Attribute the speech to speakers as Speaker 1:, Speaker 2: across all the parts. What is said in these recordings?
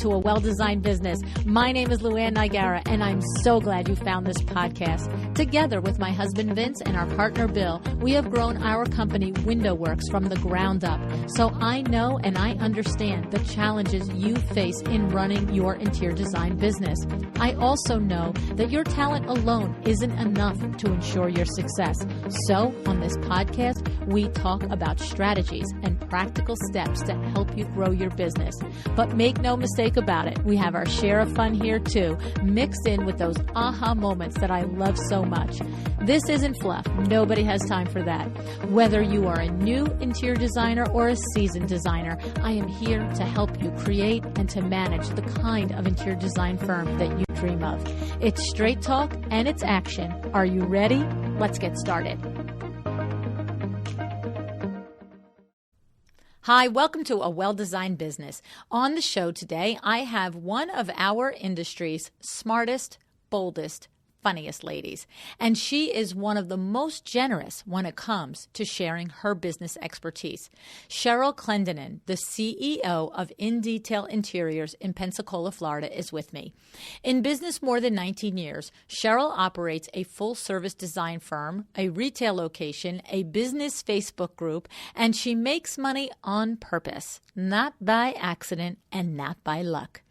Speaker 1: to A Well-Designed Business. My name is LuAnn Nigara, and I'm so glad you found this podcast. Together with my husband Vince and our partner Bill, we have grown our company WindowWorks from the ground up. So I know and I understand the challenges you face in running your interior design business. I also know that your talent alone isn't enough to ensure your success. So on this podcast, we talk about strategies and practical steps to help you grow your business. But make no mistake about it, we have our share of fun here too, mixed in with those aha moments that I love so much. This isn't fluff. Nobody has time for that. Whether you are a new interior designer or a seasoned designer, I am here to help you create and to manage the kind of interior design firm that you dream of. It's straight talk and it's action. Are you ready? Let's get started. Hi, welcome to A Well-Designed Business. On the show today, I have one of our industry's smartest, boldest, funniest ladies. And she is one of the most generous when it comes to sharing her business expertise. Cheryl Clendenon, the CEO of In Detail Interiors in Pensacola, Florida, is with me. In business more than 19 years, Cheryl operates a full-service design firm, a retail location, a business Facebook group, and she makes money on purpose, not by accident and not by luck.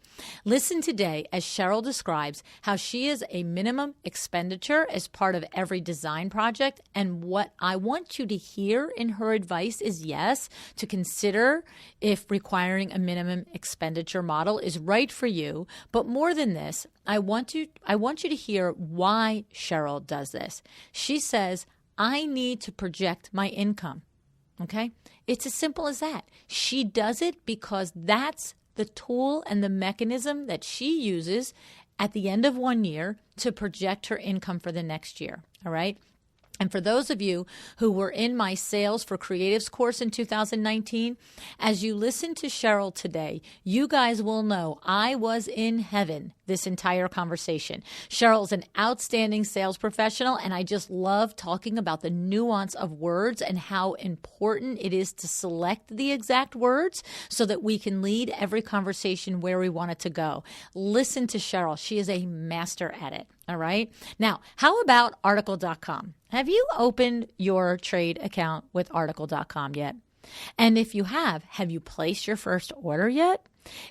Speaker 1: Listen today as Cheryl describes how she is a minimum expenditure as part of every design project. And what I want you to hear in her advice is yes, to consider if requiring a minimum expenditure model is right for you. But more than this, I want you to hear why Cheryl does this. She says, I need to project my income. Okay? It's as simple as that. She does it because that's the tool and the mechanism that she uses at the end of one year to project her income for the next year. All right. And for those of you who were in my Sales for Creatives course in 2019, as you listen to Cheryl today, you guys will know I was in heaven this entire conversation. Cheryl's an outstanding sales professional, and I just love talking about the nuance of words and how important it is to select the exact words so that we can lead every conversation where we want it to go. Listen to Cheryl. She is a master at it. All right. Now, how about article.com? Have you opened your trade account with article.com yet? And if you have you placed your first order yet?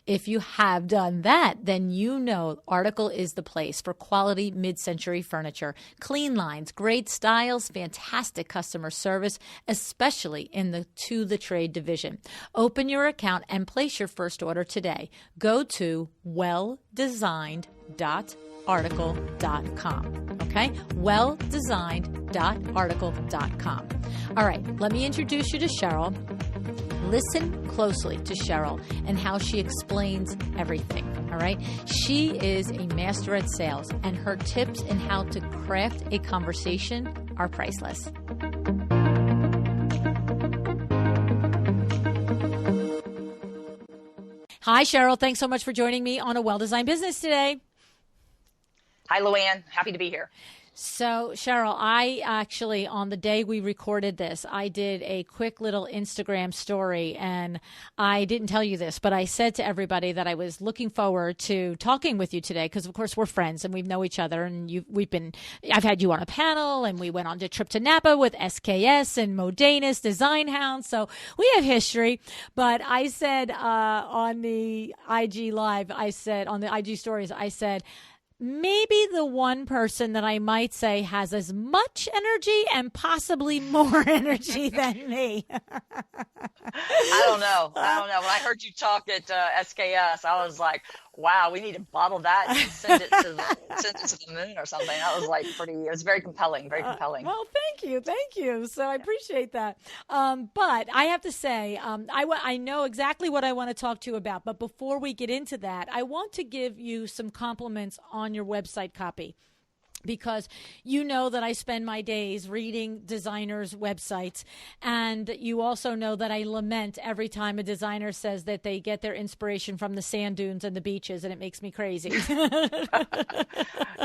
Speaker 1: If you have done that, then you know Article is the place for quality mid-century furniture, clean lines, great styles, fantastic customer service, especially in the To The Trade division. Open your account and place your first order today. Go to welldesigned.article.com. Okay? welldesigned.article.com. All right, let me introduce you to Cheryl. Listen closely to Cheryl and how she explains everything, all right? She is a master at sales, and her tips in how to craft a conversation are priceless. Hi, Cheryl. Thanks so much for joining me on A Well-Designed Business today.
Speaker 2: Hi, LuAnn. Happy to be here.
Speaker 1: So, Cheryl, I actually, on the day we recorded this, I did a quick little Instagram story, and I didn't tell you this, but I said to everybody that I was looking forward to talking with you today because, of course, we're friends and we know each other, and I've had you on a panel, and we went on a trip to Napa with SKS and Modanis Design Hound, so we have history. But I said on the IG Live, on the IG stories, I said, maybe the one person that I might say has as much energy and possibly more energy than me.
Speaker 2: I don't know. When I heard you talk at SKS, I was like, wow, we need to bottle that and send it to the moon or something. That was it was very compelling, very compelling.
Speaker 1: Well, thank you. So I appreciate that. But I have to say, I know exactly what I want to talk to you about. But before we get into that, I want to give you some compliments on your website copy. because you know that I spend my days reading designers' websites. And you also know that I lament every time a designer says that they get their inspiration from the sand dunes and the beaches, and it makes me crazy.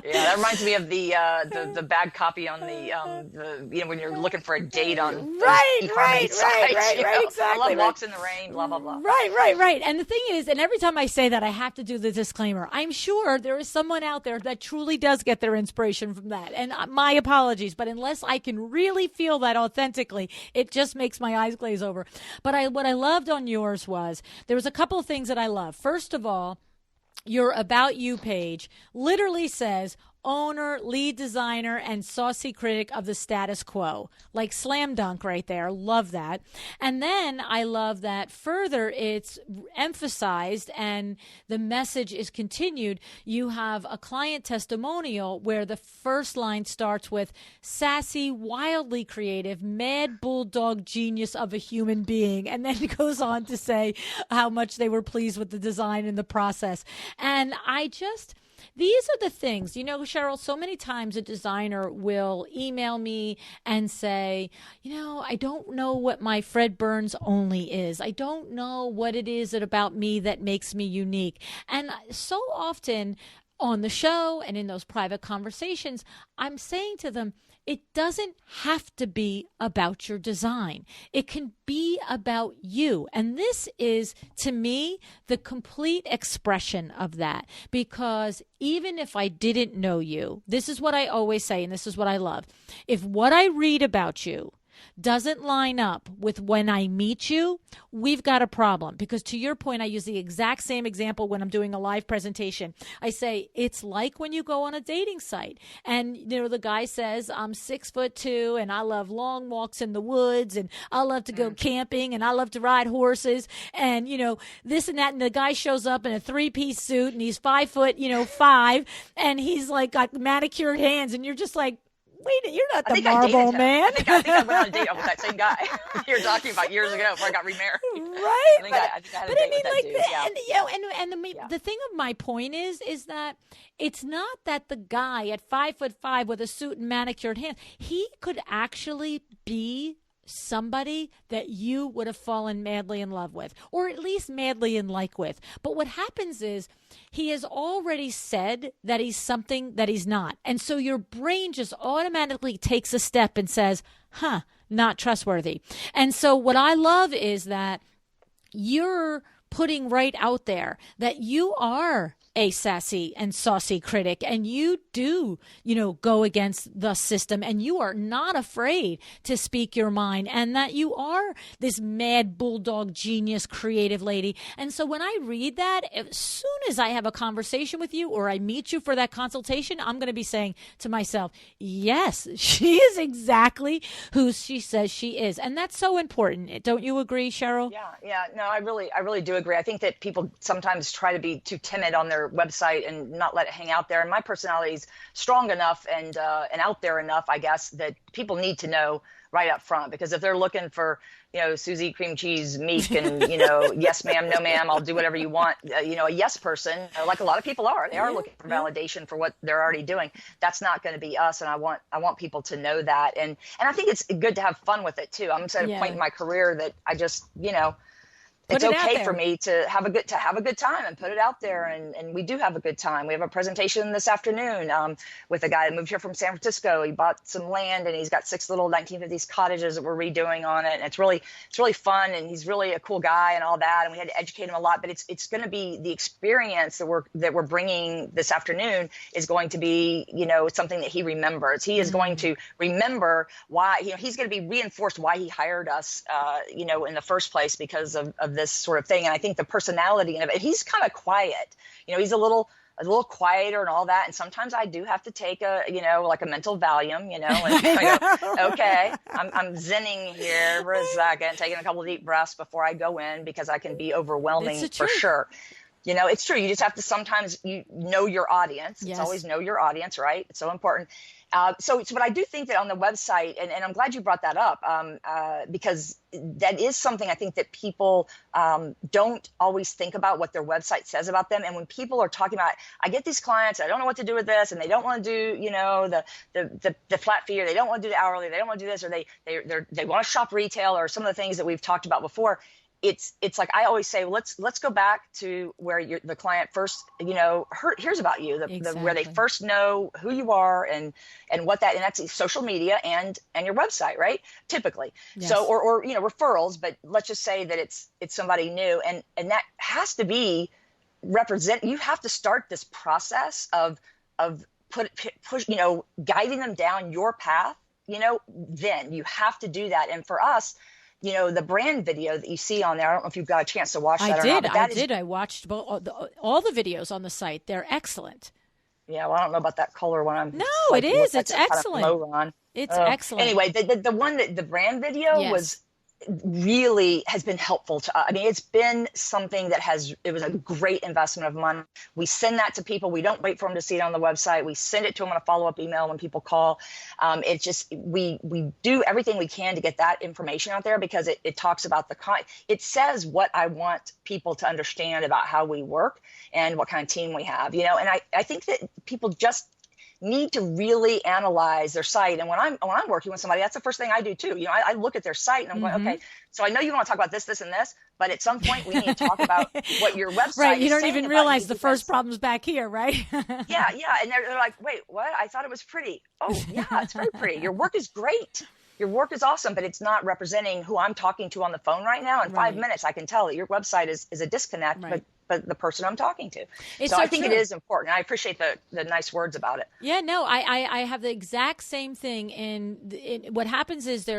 Speaker 2: Yeah, that reminds me of the bad copy on the when you're looking for a date on
Speaker 1: right,
Speaker 2: exactly. I love
Speaker 1: right.
Speaker 2: walks in the rain, blah blah blah.
Speaker 1: Right. And the thing is, and every time I say that, I have to do the disclaimer. I'm sure there is someone out there that truly does get their inspiration from that. And my apologies, but unless I can really feel that authentically, it just makes my eyes glaze over. But what I loved on yours was there was a couple of things that I love. First of all, your About You page literally says owner, lead designer, and saucy critic of the status quo. Like slam dunk right there. Love that. And then I love that further it's emphasized and the message is continued. You have a client testimonial where the first line starts with sassy, wildly creative, mad bulldog genius of a human being. And then it goes on to say how much they were pleased with the design and the process. And these are the things, Cheryl, so many times a designer will email me and say, I don't know what my Fred Burns only is. I don't know what it is about me that makes me unique. And so often on the show and in those private conversations, I'm saying to them, it doesn't have to be about your design. It can be about you. And this is, to me, the complete expression of that. Because even if I didn't know you, this is what I always say, and this is what I love. If what I read about you doesn't line up with when I meet you, we've got a problem. Because to your point, I use the exact same example when I'm doing a live presentation. I say, it's like when you go on a dating site and, the guy says, I'm 6'2" and I love long walks in the woods and I love to go camping and I love to ride horses and, this and that. And the guy shows up in a 3-piece suit and he's 5'5" and he's like got manicured hands and you're just like, wait, you're not the Marvel Man.
Speaker 2: I think I went on a date with that same guy you were talking about years ago before I got remarried.
Speaker 1: Right.
Speaker 2: I think I had a date with that dude.
Speaker 1: And the thing of my point is that it's not that the guy at 5'5" with a suit and manicured hands, he could actually be somebody that you would have fallen madly in love with, or at least madly in like with. But what happens is he has already said that he's something that he's not. And so your brain just automatically takes a step and says, not trustworthy. And so what I love is that you're putting right out there that you are a sassy and saucy critic, and you do, go against the system, and you are not afraid to speak your mind, and that you are this mad bulldog genius creative lady. And so when I read that, as soon as I have a conversation with you or I meet you for that consultation, I'm going to be saying to myself, yes, she is exactly who she says she is. And that's so important. Don't you agree, Cheryl?
Speaker 2: Yeah. No, I really do agree. I think that people sometimes try to be too timid on their website and not let it hang out there. And my personality is strong enough and out there enough, I guess, that people need to know right up front. Because if they're looking for, Susie cream cheese meek and, yes ma'am, no ma'am, I'll do whatever you want, a yes person, like a lot of people are, they are looking for validation for what they're already doing. That's not going to be us. And I want people to know that. And I think it's good to have fun with it too. I'm at a point in my career that I just, it's okay for me to have a good time and put it out there. And we do have a good time. We have a presentation this afternoon with a guy that moved here from San Francisco. He bought some land and he's got 6 little 1950s cottages that we're redoing on it. And it's really fun. And he's really a cool guy and all that. And we had to educate him a lot, but it's going to be the experience that we're bringing this afternoon is going to be, something that he remembers. He is going to remember why, he's going to be reinforced why he hired us, in the first place because of this sort of thing. And I think the personality of it, he's kind of quiet, he's a little quieter and all that. And sometimes I do have to take like a mental Valium, and I go, okay, I'm zenning here for a second, taking a couple of deep breaths before I go in because I can be overwhelming for sure. It's true. You just have to sometimes know your audience.
Speaker 1: Yes.
Speaker 2: It's always know your audience, right? It's so important. But I do think that on the website, and I'm glad you brought that up, because that is something I think that people don't always think about, what their website says about them. And when people are talking about, I get these clients, I don't know what to do with this, and they don't want to do, the flat fee, or they don't want to do the hourly, they don't want to do this, or they want to shop retail, or some of the things that we've talked about before. It's like I always say, let's go back to where the client first, hears about you, where they first know who you are and what and that's social media and your website, right? Typically. Yes. So, or referrals, but let's just say that it's somebody new, and that has to be you have to start this process of push, guiding them down your path, then you have to do that. And for us, the brand video that you see on there, I don't know if you've got a chance to watch that or not. I did.
Speaker 1: I watched all the videos on the site. They're excellent.
Speaker 2: Yeah, well, I don't know about that color one.
Speaker 1: It is. It's excellent. It's excellent.
Speaker 2: Anyway, the one the brand video was really has been helpful to us. I mean, it's been something that it was a great investment of money. We send that to people. We don't wait for them to see it on the website. We send it to them on a follow-up email when people call. It's just, we do everything we can to get that information out there, because it talks about it says what I want people to understand about how we work and what kind of team we have, and I think that people just need to really analyze their site. And when I'm working with somebody, that's the first thing I do too. I look at their site and I'm going, okay, so I know you want to talk about this, and this, but at some point we need to talk about what your website
Speaker 1: right. You
Speaker 2: is
Speaker 1: don't
Speaker 2: saying
Speaker 1: even
Speaker 2: about
Speaker 1: realize
Speaker 2: you,
Speaker 1: the first problem's back here, right?
Speaker 2: yeah. And they're like, wait, what? I thought it was pretty. Oh yeah, it's very pretty. Your work is great. Your work is awesome, but it's not representing who I'm talking to on the phone right now. In 5 minutes, I can tell that your website is a disconnect, but the person I'm talking to. So I think it is important. I appreciate the nice words about it.
Speaker 1: Yeah, no, I have the exact same thing. And what happens is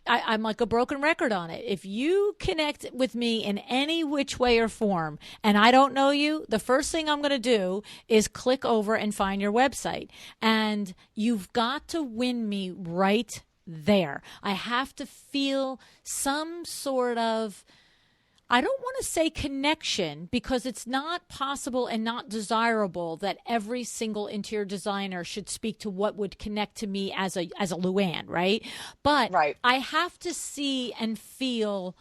Speaker 1: I'm like a broken record on it. If you connect with me in any which way or form, and I don't know you, the first thing I'm going to do is click over and find your website. And you've got to win me right there. I have to feel some sort of, I don't want to say connection, because it's not possible and not desirable that every single interior designer should speak to what would connect to me as a LuAnn, right? But I have to see and feel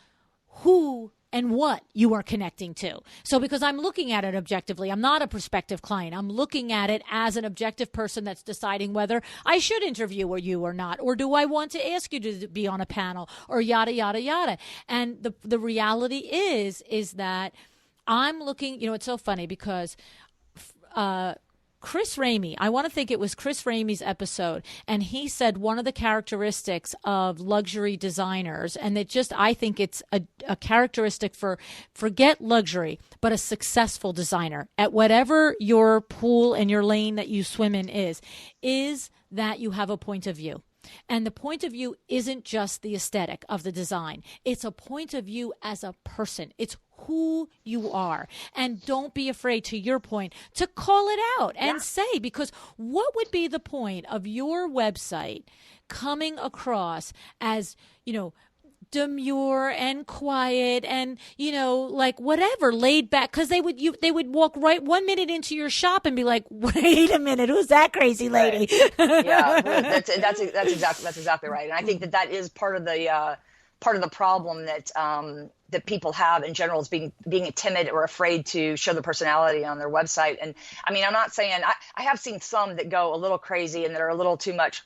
Speaker 1: who and what you are connecting to. So because I'm looking at it objectively, I'm not a prospective client. I'm looking at it as an objective person that's deciding whether I should interview you or not, or do I want to ask you to be on a panel, or yada, yada, yada. And the reality is that I'm looking, it's so funny because Chris Ramey, I want to think it was Chris Ramey's episode, and he said one of the characteristics of luxury designers, and I think it's a characteristic forget luxury, but a successful designer at whatever your pool and your lane that you swim in is that you have a point of view. And the point of view isn't just the aesthetic of the design. It's a point of view as a person. It's who you are. And don't be afraid, to your point, to call it out and say, because what would be the point of your website coming across as, demure and quiet and, like whatever, laid back, because they would walk right 1 minute into your shop and be like, wait a minute, who's that crazy lady?
Speaker 2: Right. Yeah, that's exactly right. And I think that is part of the problem that people have in general, is being timid or afraid to show the personality on their website. And I mean, I'm not saying I have seen some that go a little crazy and that are a little too much,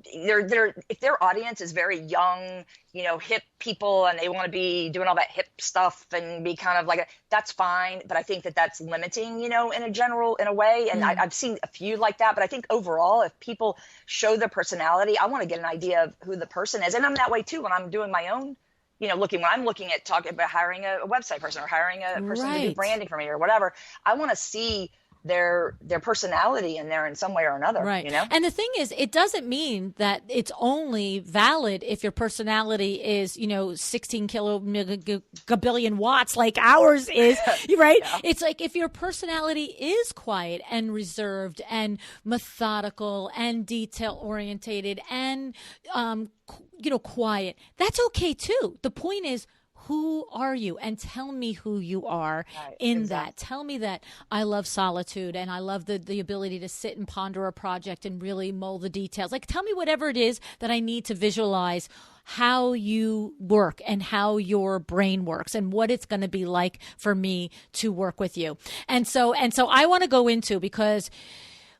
Speaker 2: if their audience is very young, hip people, and they want to be doing all that hip stuff and be kind of like that's fine. But I think that that's limiting, in a way. And I've seen a few like that. But I think overall, if people show their personality, I want to get an idea of who the person is. And I'm that way too when I'm doing my own, when I'm looking at talking about hiring a website person or hiring a person to do branding for me or whatever. I want to see their personality in there in some way or another,
Speaker 1: right? And the thing is, it doesn't mean that it's only valid if your personality is, 16 billion watts like ours is, right? Yeah. It's like if your personality is quiet and reserved and methodical and detail orientated and, quiet, that's okay too. The point is, who are you? And tell me who you are in that. Tell me that I love solitude and I love the ability to sit and ponder a project and really mold the details. Like, tell me whatever it is that I need to visualize how you work and how your brain works and what it's going to be like for me to work with you. And so I want to go into, because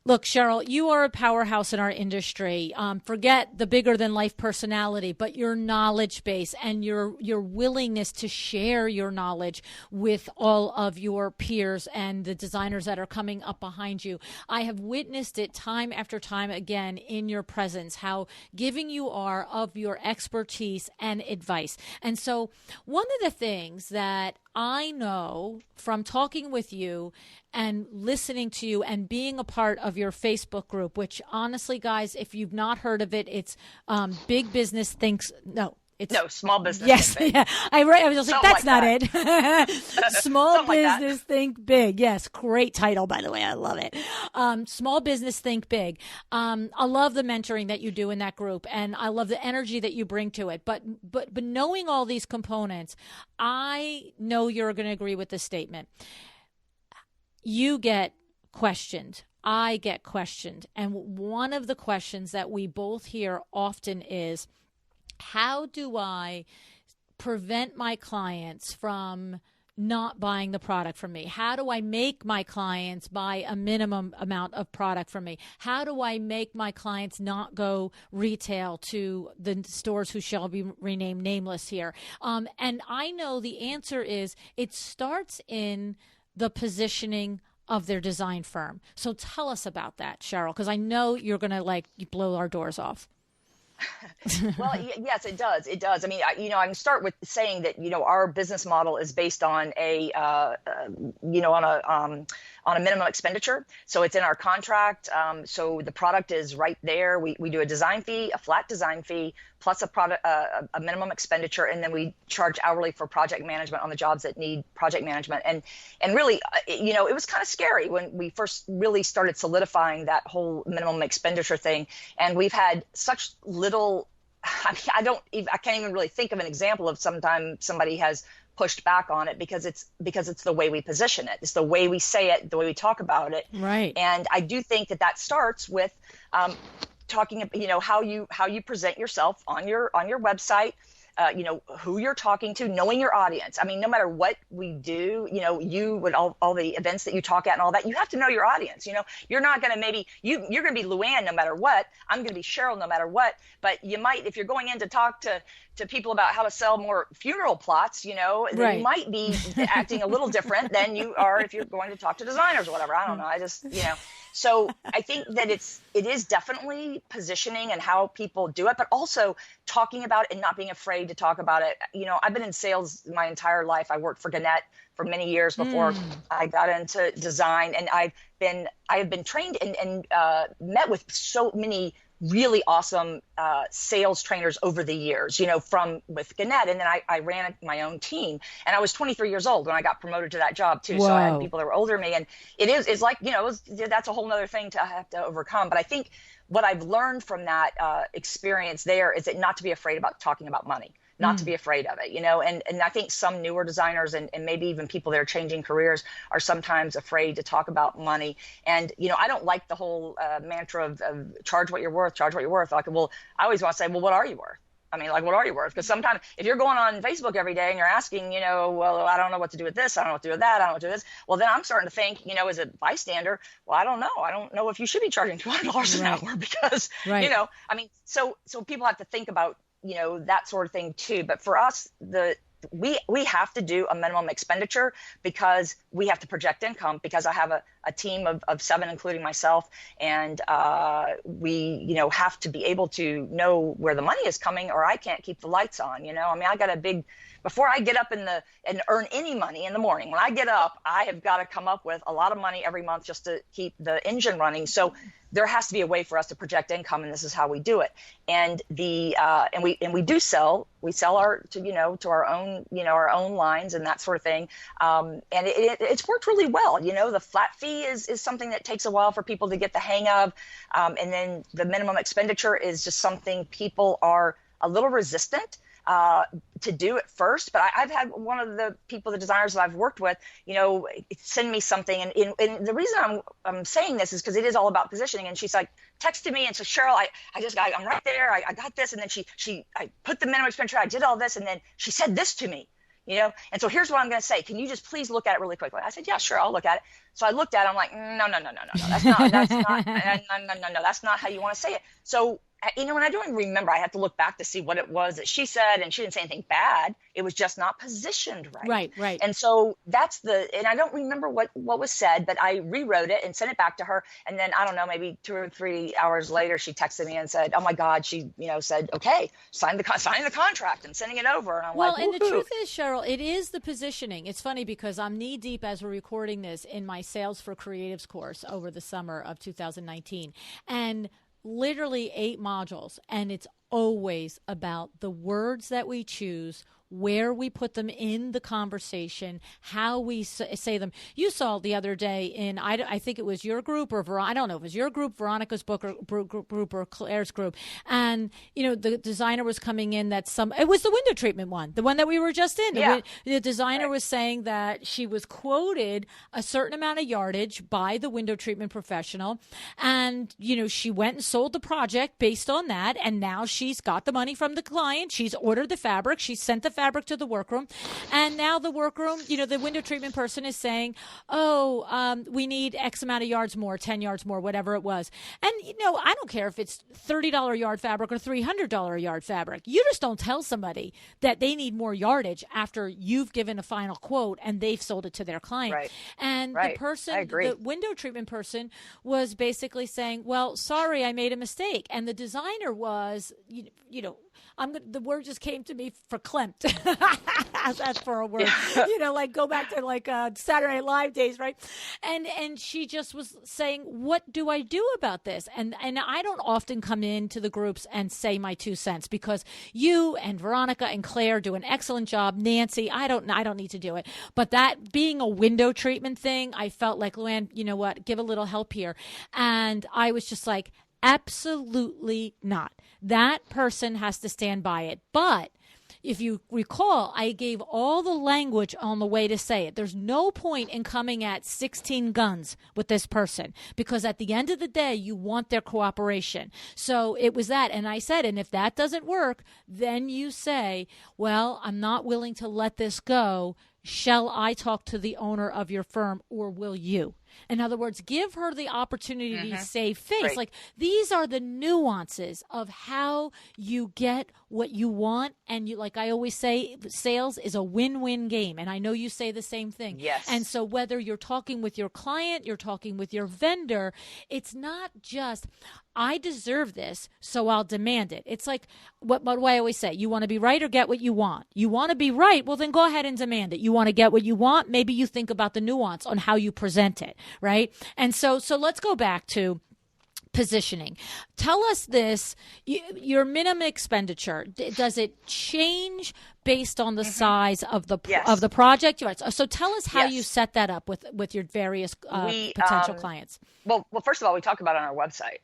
Speaker 1: look, Cheryl, you are a powerhouse in our industry. Forget the bigger than life personality, but your knowledge base and your willingness to share your knowledge with all of your peers and the designers that are coming up behind you. I have witnessed it time after time again in your presence, how giving you are of your expertise and advice. And so one of the things that I know from talking with you and listening to you and being a part of your Facebook group, which honestly, guys, if you've not heard of it, it's Big Business Thinks,
Speaker 2: Small Business.
Speaker 1: Yes,
Speaker 2: Think Big.
Speaker 1: yeah. I was just like, that's not
Speaker 2: that.
Speaker 1: it. Small Business Think Big. Yes, great title, by the way. I love it. Small Business Think Big. I love the mentoring that you do in that group, and I love the energy that you bring to it. But knowing all these components, I know you're going to agree with this statement. You get questioned. I get questioned. And one of the questions that we both hear often is, how do I prevent my clients from not buying the product from me? How do I make my clients buy a minimum amount of product from me? How do I make my clients not go retail to the stores who shall be renamed nameless here? And I know the answer is it starts in the positioning of their design firm. So tell us about that, Cheryl, because I know you're going to blow our doors off.
Speaker 2: Well, yes, it does. It does. I mean, I can start with saying that, our business model is based on on a minimum expenditure. So it's in our contract. So the product is right there. We do a design fee, a flat design fee, plus a minimum expenditure. And then we charge hourly for project management on the jobs that need project management. And really, it was kind of scary when we first really started solidifying that whole minimum expenditure thing. And we've had such little, I can't even really think of an example of sometime somebody has pushed back on it because it's the way we position it. It's the way we say it, the way we talk about it.
Speaker 1: Right.
Speaker 2: And I do think that starts with talking, how you present yourself on your website, who you're talking to, knowing your audience. I mean, no matter what we do, you with all the events that you talk at and all that, you have to know your audience. You're not going to you're going to be LuAnn no matter what. I'm going to be Cheryl no matter what. But you might, if you're going in to talk to people about how to sell more funeral plots, then
Speaker 1: right.
Speaker 2: you might be acting a little different than you are if you're going to talk to designers or whatever. I don't know. I just, So I think that it is definitely positioning and how people do it, but also talking about it and not being afraid to talk about it. I've been in sales my entire life. I worked for Gannett for many years before I got into design, and I have been trained and met with so many really awesome sales trainers over the years, with Gannett. And then I ran my own team, and I was 23 years old when I got promoted to that job too.
Speaker 1: Whoa.
Speaker 2: So I had people that were older than me, and it's like, that's a whole nother thing to have to overcome. But I think what I've learned from that experience there is that not to be afraid about talking about money. Not to be afraid of it, and I think some newer designers and maybe even people that are changing careers are sometimes afraid to talk about money. And, I don't like the whole mantra of charge what you're worth, charge what you're worth. Like, well, I always want to say, well, what are you worth? I mean, like, what are you worth? Because sometimes if you're going on Facebook every day and you're asking, well, I don't know what to do with this. I don't know what to do with that. I don't know what to do with this. Well, then I'm starting to think, as a bystander, well, I don't know. I don't know if you should be charging $200 an hour because, I mean, so people have to think about, that sort of thing too. But for us, we have to do a minimum expenditure because we have to project income, because I have a team of 7, including myself. And we, have to be able to know where the money is coming, or I can't keep the lights on. I mean, I got before I get up and earn any money in the morning, when I get up, I have got to come up with a lot of money every month just to keep the engine running. So there has to be a way for us to project income, and this is how we do it. And we do sell. We sell to our own our own lines and that sort of thing. And it's worked really well. The flat fee is something that takes a while for people to get the hang of, and then the minimum expenditure is just something people are a little resistant. to do it first. But I've had one of the people, the designers that I've worked with, send me something. And the reason I'm saying this is because it is all about positioning. And she's like, texted me and said, Cheryl, I'm right there. I got this. And then I put the minimum expenditure. I did all this. And then she said this to me. And so here's what I'm going to say. Can you just please look at it really quickly? I said, yeah, sure. I'll look at it. So I looked at it. I'm like, no. That's not how you want to say it. So, and I don't even remember. I have to look back to see what it was that she said. And she didn't say anything bad. It was just not positioned right.
Speaker 1: Right.
Speaker 2: And so and I don't remember what was said, but I rewrote it and sent it back to her. And then I don't know, maybe 2 or 3 hours later, she texted me and said, oh my God, she, said, okay, sign the contract and sending it over. And I'm like,
Speaker 1: and the truth is, Cheryl, it is the positioning. It's funny because I'm knee deep as we're recording this in my Sales for Creatives course over the summer of 2019. And literally 8 modules, and it's always about the words that we choose, where we put them in the conversation, how we say them. You saw the other day in, I think it was your group or I don't know if it was your group, Veronica's book or group or Claire's group. And, the designer was coming in it was the window treatment one, the one that we were just in.
Speaker 2: Yeah.
Speaker 1: The designer was saying that she was quoted a certain amount of yardage by the window treatment professional. And, she went and sold the project based on that. And now she's got the money from the client. She's ordered the fabric. She sent the fabric to the workroom. And now the workroom, the window treatment person is saying, we need X amount of yards more, 10 yards more, whatever it was. And, I don't care if it's $30 a yard fabric or $300 a yard fabric. You just don't tell somebody that they need more yardage after you've given a final quote and they've sold it to their client.
Speaker 2: Right.
Speaker 1: And
Speaker 2: right.
Speaker 1: the person,
Speaker 2: I agree.
Speaker 1: the window treatment person was basically saying, well, sorry, I made a mistake. And the designer was, the word just came to me for clamped. That's for a word. Like go back to Saturday Night Live days, right? And she just was saying, what do I do about this? And I don't often come into the groups and say my 2 cents because you and Veronica and Claire do an excellent job. Nancy, I don't need to do it. But that being a window treatment thing, I felt like, LuAnn, you know what? Give a little help here. And I was just like, absolutely not. That person has to stand by it. But if you recall, I gave all the language on the way to say it. There's no point in coming at 16 guns with this person because at the end of the day, you want their cooperation. So it was that. And I said, and if that doesn't work, then you say, well, I'm not willing to let this go. Shall I talk to the owner of your firm or will you? In other words, give her the opportunity to save face.
Speaker 2: Right.
Speaker 1: Like these are the nuances of how you get what you want. And like I always say, sales is a win-win game. And I know you say the same thing.
Speaker 2: Yes.
Speaker 1: And so whether you're talking with your client, you're talking with your vendor, it's not just, I deserve this, so I'll demand it. It's like, what do I always say? You want to be right or get what you want? You want to be right? Well, then go ahead and demand it. You want to get what you want? Maybe you think about the nuance on how you present it, right? And so let's go back to positioning. Tell us this, your minimum expenditure, does it change based on the size of the of the project? So tell us how you set that up with your various potential clients.
Speaker 2: Well, first of all, we talk about it on our website.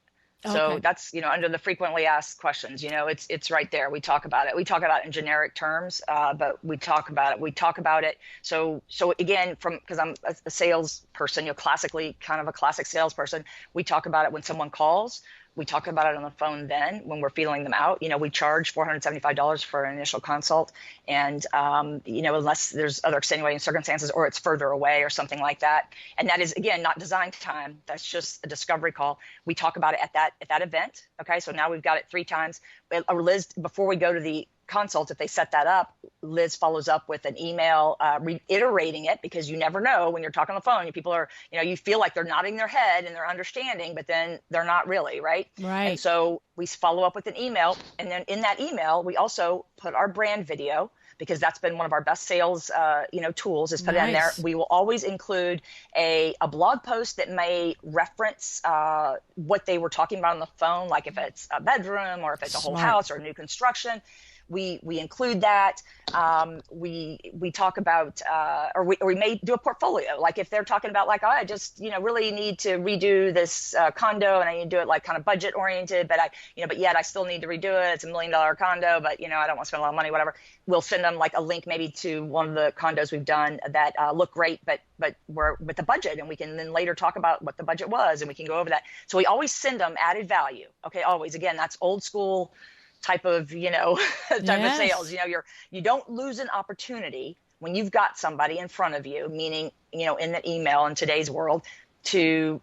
Speaker 2: So that's, under the frequently asked questions, it's right there. We talk about it. We talk about it in generic terms, but we talk about it. So again, because I'm a salesperson, classically kind of a classic salesperson, we talk about it when someone calls. We talk about it on the phone then when we're feeling them out. We charge $475 for an initial consult. And, unless there's other extenuating circumstances or it's further away or something like that. And that is, again, not design time. That's just a discovery call. We talk about it at that event. Okay. So now we've got it 3 times. Liz, before we go to the consult, if they set that up, Liz follows up with an email reiterating it, because you never know when you're talking on the phone. People are, you feel like they're nodding their head and they're understanding, but then they're not really, right?
Speaker 1: Right.
Speaker 2: And so we follow up with an email, and then in that email, we also put our brand video, because that's been one of our best sales, tools, is put it in there. We will always include a blog post that may reference what they were talking about on the phone, like if it's a bedroom or if it's a whole house or new construction. we include that. We talk about, or we may do a portfolio. Like if they're talking about like, oh, I just, really need to redo this condo and I need to do it like kind of budget oriented, but but yet I still need to redo it. It's $1 million condo, but I don't want to spend a lot of money, whatever. We'll send them like a link maybe to one of the condos we've done that look great, but we're with the budget, and we can then later talk about what the budget was, and we can go over that. So we always send them added value. Okay, always. Again, that's old school type of type of sales. You don't lose an opportunity when you've got somebody in front of you, meaning in the email in today's world, to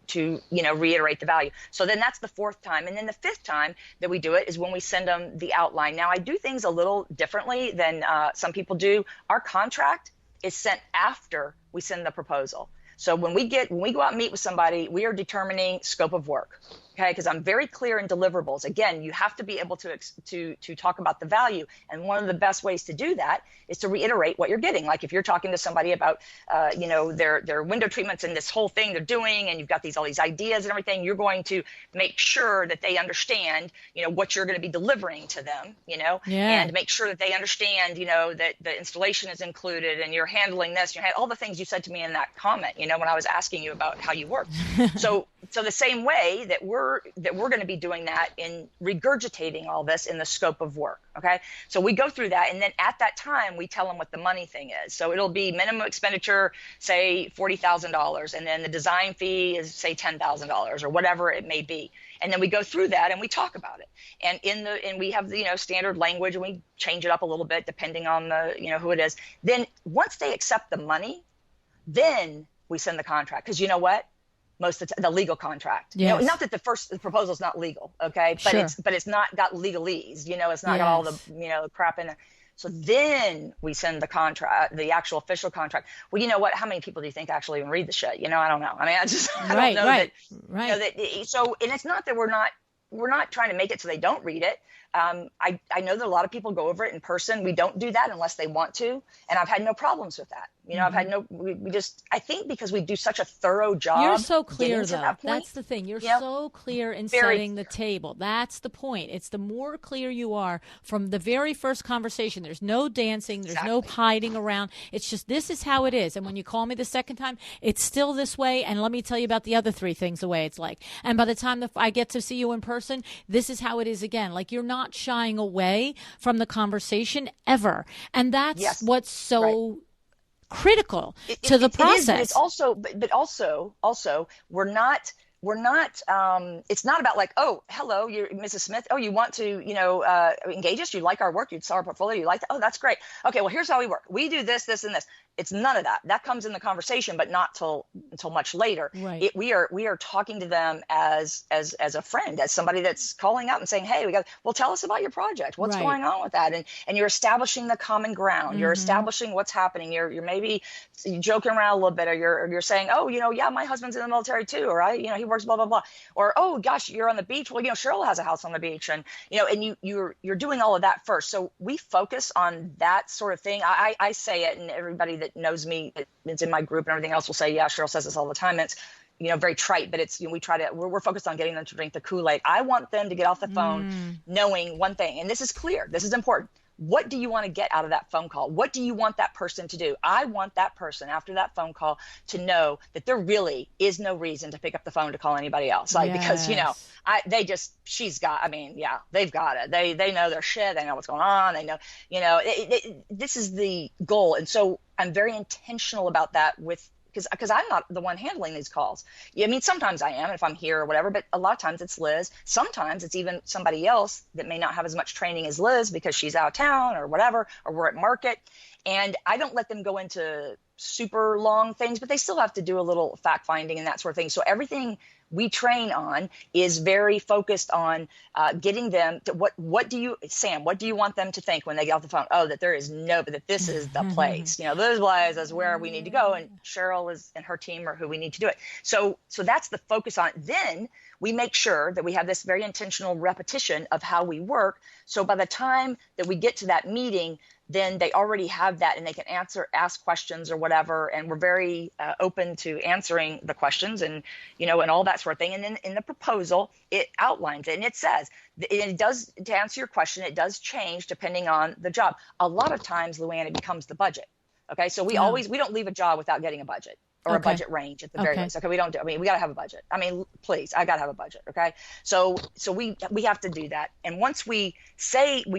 Speaker 2: reiterate the value. So then that's the fourth time. And then the fifth time that we do it is when we send them the outline. Now I do things a little differently than some people do. Our contract is sent after we send the proposal. So when we go out and meet with somebody, we are determining scope of work. Okay, because I'm very clear in deliverables. Again, you have to be able to talk about the value, and one of the best ways to do that is to reiterate what you're getting. Like if you're talking to somebody about, their window treatments and this whole thing they're doing, and you've got all these ideas and everything, you're going to make sure that they understand, what you're going to be delivering to them, and make sure that they understand, that the installation is included, and you're handling this, all the things you said to me in that comment, when I was asking you about how you work. So the same way that we're going to be doing that in regurgitating all this in the scope of work. Okay. So we go through that. And then at that time, we tell them what the money thing is. So it'll be minimum expenditure, say $40,000. And then the design fee is say $10,000 or whatever it may be. And then we go through that and we talk about it. And we have the, standard language, and we change it up a little bit depending on the, who it is. Then once they accept the money, then we send the contract. Because you know what? Most of the legal contract.
Speaker 1: Yes.
Speaker 2: Not that the proposal is not legal, okay, but
Speaker 1: Sure.
Speaker 2: it's not got legalese. It's not got all the crap in it. So then we send the contract, the actual official contract. Well, you know what? How many people do you think actually even read the shit? I don't know. I mean, I don't know
Speaker 1: right.
Speaker 2: So, and it's not that we're not trying to make it so they don't read it. I know that a lot of people go over it in person. We don't do that unless they want to, and I've had no problems with that. I've had I think because we do such a thorough job.
Speaker 1: You're so clear, though.
Speaker 2: That
Speaker 1: That's the thing. You're so clear in setting the table. That's the point. It's the more clear you are from the very first conversation. There's no dancing. There's no hiding around. It's just, this is how it is. And when you call me the second time, it's still this way. And let me tell you about the other three things the way it's like. And by the time I get to see you in person, this is how it is again. Like, you're not shying away from the conversation ever. And that's what's so critical to the process.
Speaker 2: It is, but also we're not it's not about like, oh, hello, you're Mrs. Smith. Oh, you want to, engage us? You like our work? You saw our portfolio? You like that? Oh, that's great. Okay, well, here's how we work. We do this, this, and this. It's none of that. That comes in the conversation, but not until much later.
Speaker 1: Right.
Speaker 2: We are talking to them as a friend, as somebody that's calling out and saying, hey, tell us about your project. What's going on with that? And you're establishing the common ground. You're establishing what's happening. You're maybe joking around a little bit, or you're saying, oh, my husband's in the military too, or he works blah blah blah, or oh gosh, you're on the beach. Well, Cheryl has a house on the beach, and you're doing all of that first. So we focus on that sort of thing. I say it, and everybody that knows me, that's in my group and everything else will say, yeah, Cheryl says this all the time. It's very trite, but it's we're focused on getting them to drink the Kool-Aid. I want them to get off the phone knowing one thing, and this is clear. This is important. What do you want to get out of that phone call? What do you want that person to do? I want that person after that phone call to know that there really is no reason to pick up the phone to call anybody else. Because, they've got it. They know their shit. They know what's going on. They know, this is the goal. And so I'm very intentional about that because I'm not the one handling these calls. I mean, sometimes I am if I'm here or whatever, but a lot of times it's Liz. Sometimes it's even somebody else that may not have as much training as Liz because she's out of town or whatever, or we're at market. And I don't let them go into super long things, but they still have to do a little fact finding and that sort of thing. So everything we train on is very focused on getting them to what do you want them to think when they get off the phone? Oh, that there is but that this is the place. This place is where we need to go, and Cheryl and her team are who we need to do it. So that's the focus on it. Then we make sure that we have this very intentional repetition of how we work. So by the time that we get to that meeting, then they already have that and they can ask questions or whatever. And we're very open to answering the questions and, and all that sort of thing. And then in the proposal, it outlines it and it says, it does, to answer your question, it does change depending on the job. A lot of times, LuAnn, it becomes the budget. Okay. So we don't leave a job without getting a budget. Or a budget range at the very least. Okay, we don't do. I mean, we got to have a budget. I mean, please, I got to have a budget. Okay, so we have to do that. And once we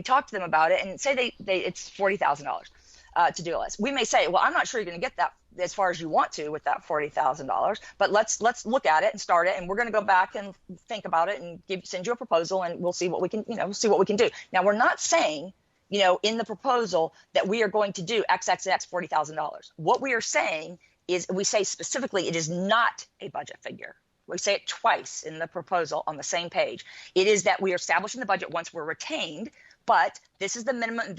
Speaker 2: talk to them about it, and say they it's $40,000 to do a list. We may say, well, I'm not sure you're going to get that as far as you want to with that $40,000, but let's look at it and start it, and we're going to go back and think about it and send you a proposal, and we'll see what we can do. Now, we're not saying, in the proposal that we are going to do X, X, and X $40,000. What we are saying is we say specifically it is not a budget figure. We say it twice in the proposal on the same page. It is that we are establishing the budget once we're retained, but this is the minimum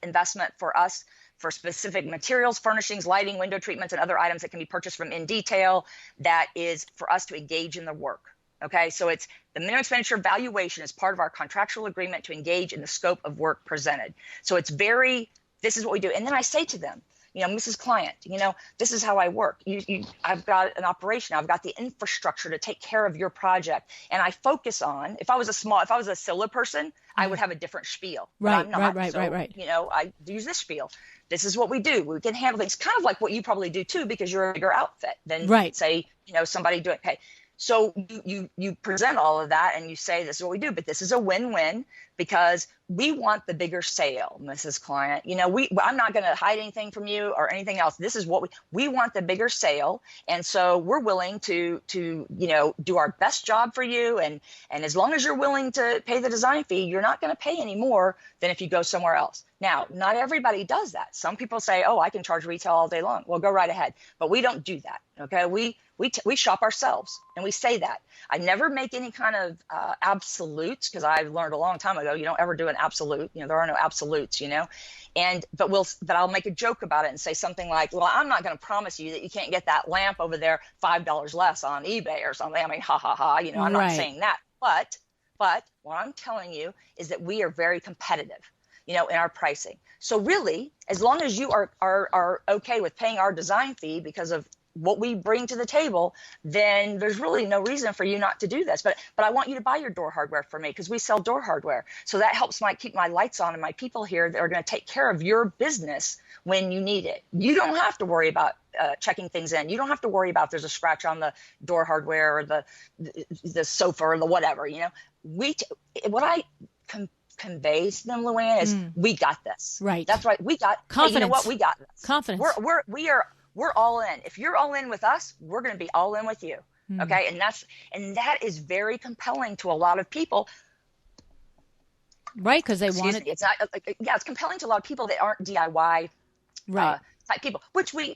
Speaker 2: investment for us for specific materials, furnishings, lighting, window treatments, and other items that can be purchased from in detail. That is for us to engage in the work. Okay, so it's the minimum expenditure valuation is part of our contractual agreement to engage in the scope of work presented. So it's this is what we do. And then I say to them, Mrs. Client, this is how I work. I've got an operation. I've got the infrastructure to take care of your project. And I focus on, if I was a solo person, I would have a different spiel.
Speaker 1: Right,
Speaker 2: I'm not.
Speaker 1: Right.
Speaker 2: I use this spiel. This is what we do. We can handle things kind of like what you probably do too, because you're a bigger outfit than say, somebody doing, okay. So you present all of that and you say, this is what we do, but this is a win-win because we want the bigger sale, Mrs. Client. I'm not going to hide anything from you or anything else. This is what we want the bigger sale. And so we're willing to do our best job for you. And as long as you're willing to pay the design fee, you're not going to pay any more than if you go somewhere else. Now, not everybody does that. Some people say, oh, I can charge retail all day long. Well, go right ahead. But we don't do that. Okay. We shop ourselves and we say that. I never make any kind of absolutes because I've learned a long time ago, you don't ever do an absolute, there are no absolutes, but I'll make a joke about it and say something like, well, I'm not going to promise you that you can't get that lamp over there $5 less on eBay or something. I mean, ha ha ha, I'm not saying that, but what I'm telling you is that we are very competitive, in our pricing. So really, as long as you are okay with paying our design fee because of what we bring to the table, then there's really no reason for you not to do this. But I want you to buy your door hardware for me because we sell door hardware. So that helps keep my lights on and my people here that are going to take care of your business when you need it. You don't have to worry about checking things in. You don't have to worry about there's a scratch on the door hardware or the sofa or the whatever. What I convey to them, LuAnn, is we got this. Right. That's right. We got confidence. Hey, you know what? We got this. Confidence. We're all in. If you're all in with us, we're going to be all in with you. Okay. And that is very compelling to a lot of people.
Speaker 1: Right. Because they want it.
Speaker 2: It's not, it's compelling to a lot of people that aren't DIY type people, which we,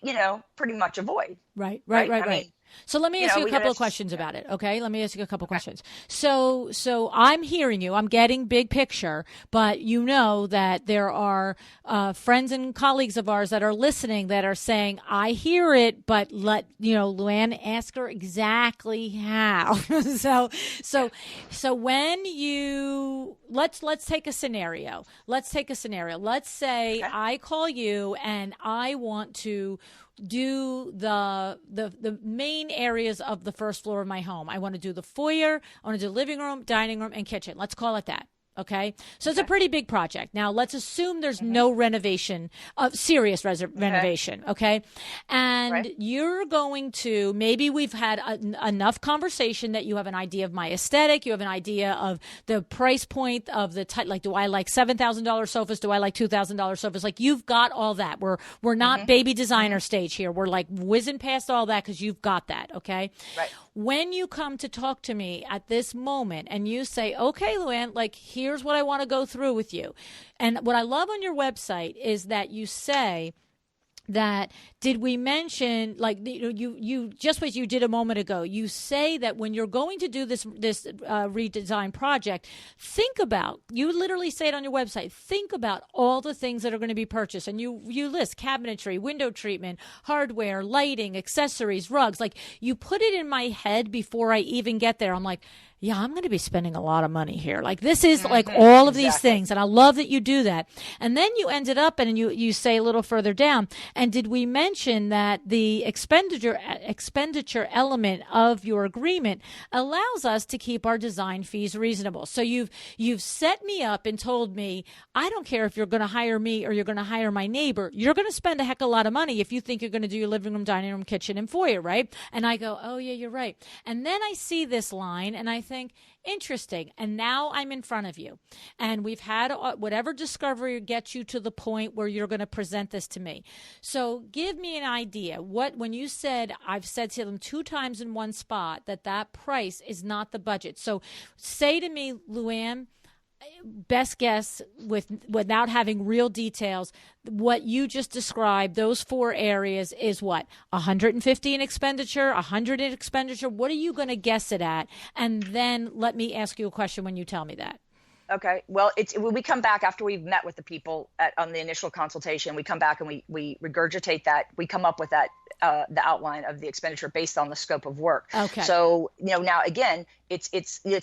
Speaker 2: pretty much avoid. Right. I mean,
Speaker 1: so let me ask you a couple of questions about it. Okay. Let me ask you a couple of questions. So I'm hearing you, I'm getting big picture, but that there are friends and colleagues of ours that are listening that are saying, I hear it, but let, LuAnn, ask her exactly how. So when let's take a scenario. Let's say I call you and I want to do the main areas of the first floor of my home. I want to do the foyer, I want to do living room, dining room, and kitchen. Let's call it that. Okay. So it's a pretty big project. Now let's assume there's no renovation, serious renovation. Okay. And you're going to, maybe we've had enough conversation that you have an idea of my aesthetic. You have an idea of the price point of the type, like, do I like $7,000 sofas? Do I like $2,000 sofas? Like, you've got all that. We're not baby designer stage here. We're like whizzing past all that because you've got that. Okay. Right. When you come to talk to me at this moment and you say, okay, LuAnn, like, here's what I want to go through with you. And what I love on your website is that you say that, did we mention, like, you just what you did a moment ago, you say that when you're going to do this redesign project, you literally say it on your website, think about all the things that are going to be purchased. And you list cabinetry, window treatment, hardware, lighting, accessories, rugs. Like, you put it in my head before I even get there. I'm like, yeah, I'm going to be spending a lot of money here. Like this is like all of these things. And I love that you do that. And then you ended up and you say a little further down. And did we mention that the expenditure element of your agreement allows us to keep our design fees reasonable? So you've set me up and told me, I don't care if you're going to hire me or you're going to hire my neighbor. You're going to spend a heck of a lot of money if you think you're going to do your living room, dining room, kitchen, and foyer, right? And I go, oh, yeah, you're right. And then I see this line and I think, interesting. And now I'm in front of you. And we've had whatever discovery gets you to the point where you're going to present this to me. So give me an idea. When you said, I've said to them 2 times in one spot that price is not the budget. So say to me, LuAnn, best guess without having real details, what you just described, those 4 areas is what? 150 in expenditure, 100 in expenditure. What are you going to guess it at? And then let me ask you a question when you tell me that.
Speaker 2: Okay. Well, when we come back after we've met with the people on the initial consultation, we come back and we regurgitate that. We come up with that, the outline of the expenditure based on the scope of work.
Speaker 1: Okay.
Speaker 2: So, now again, it's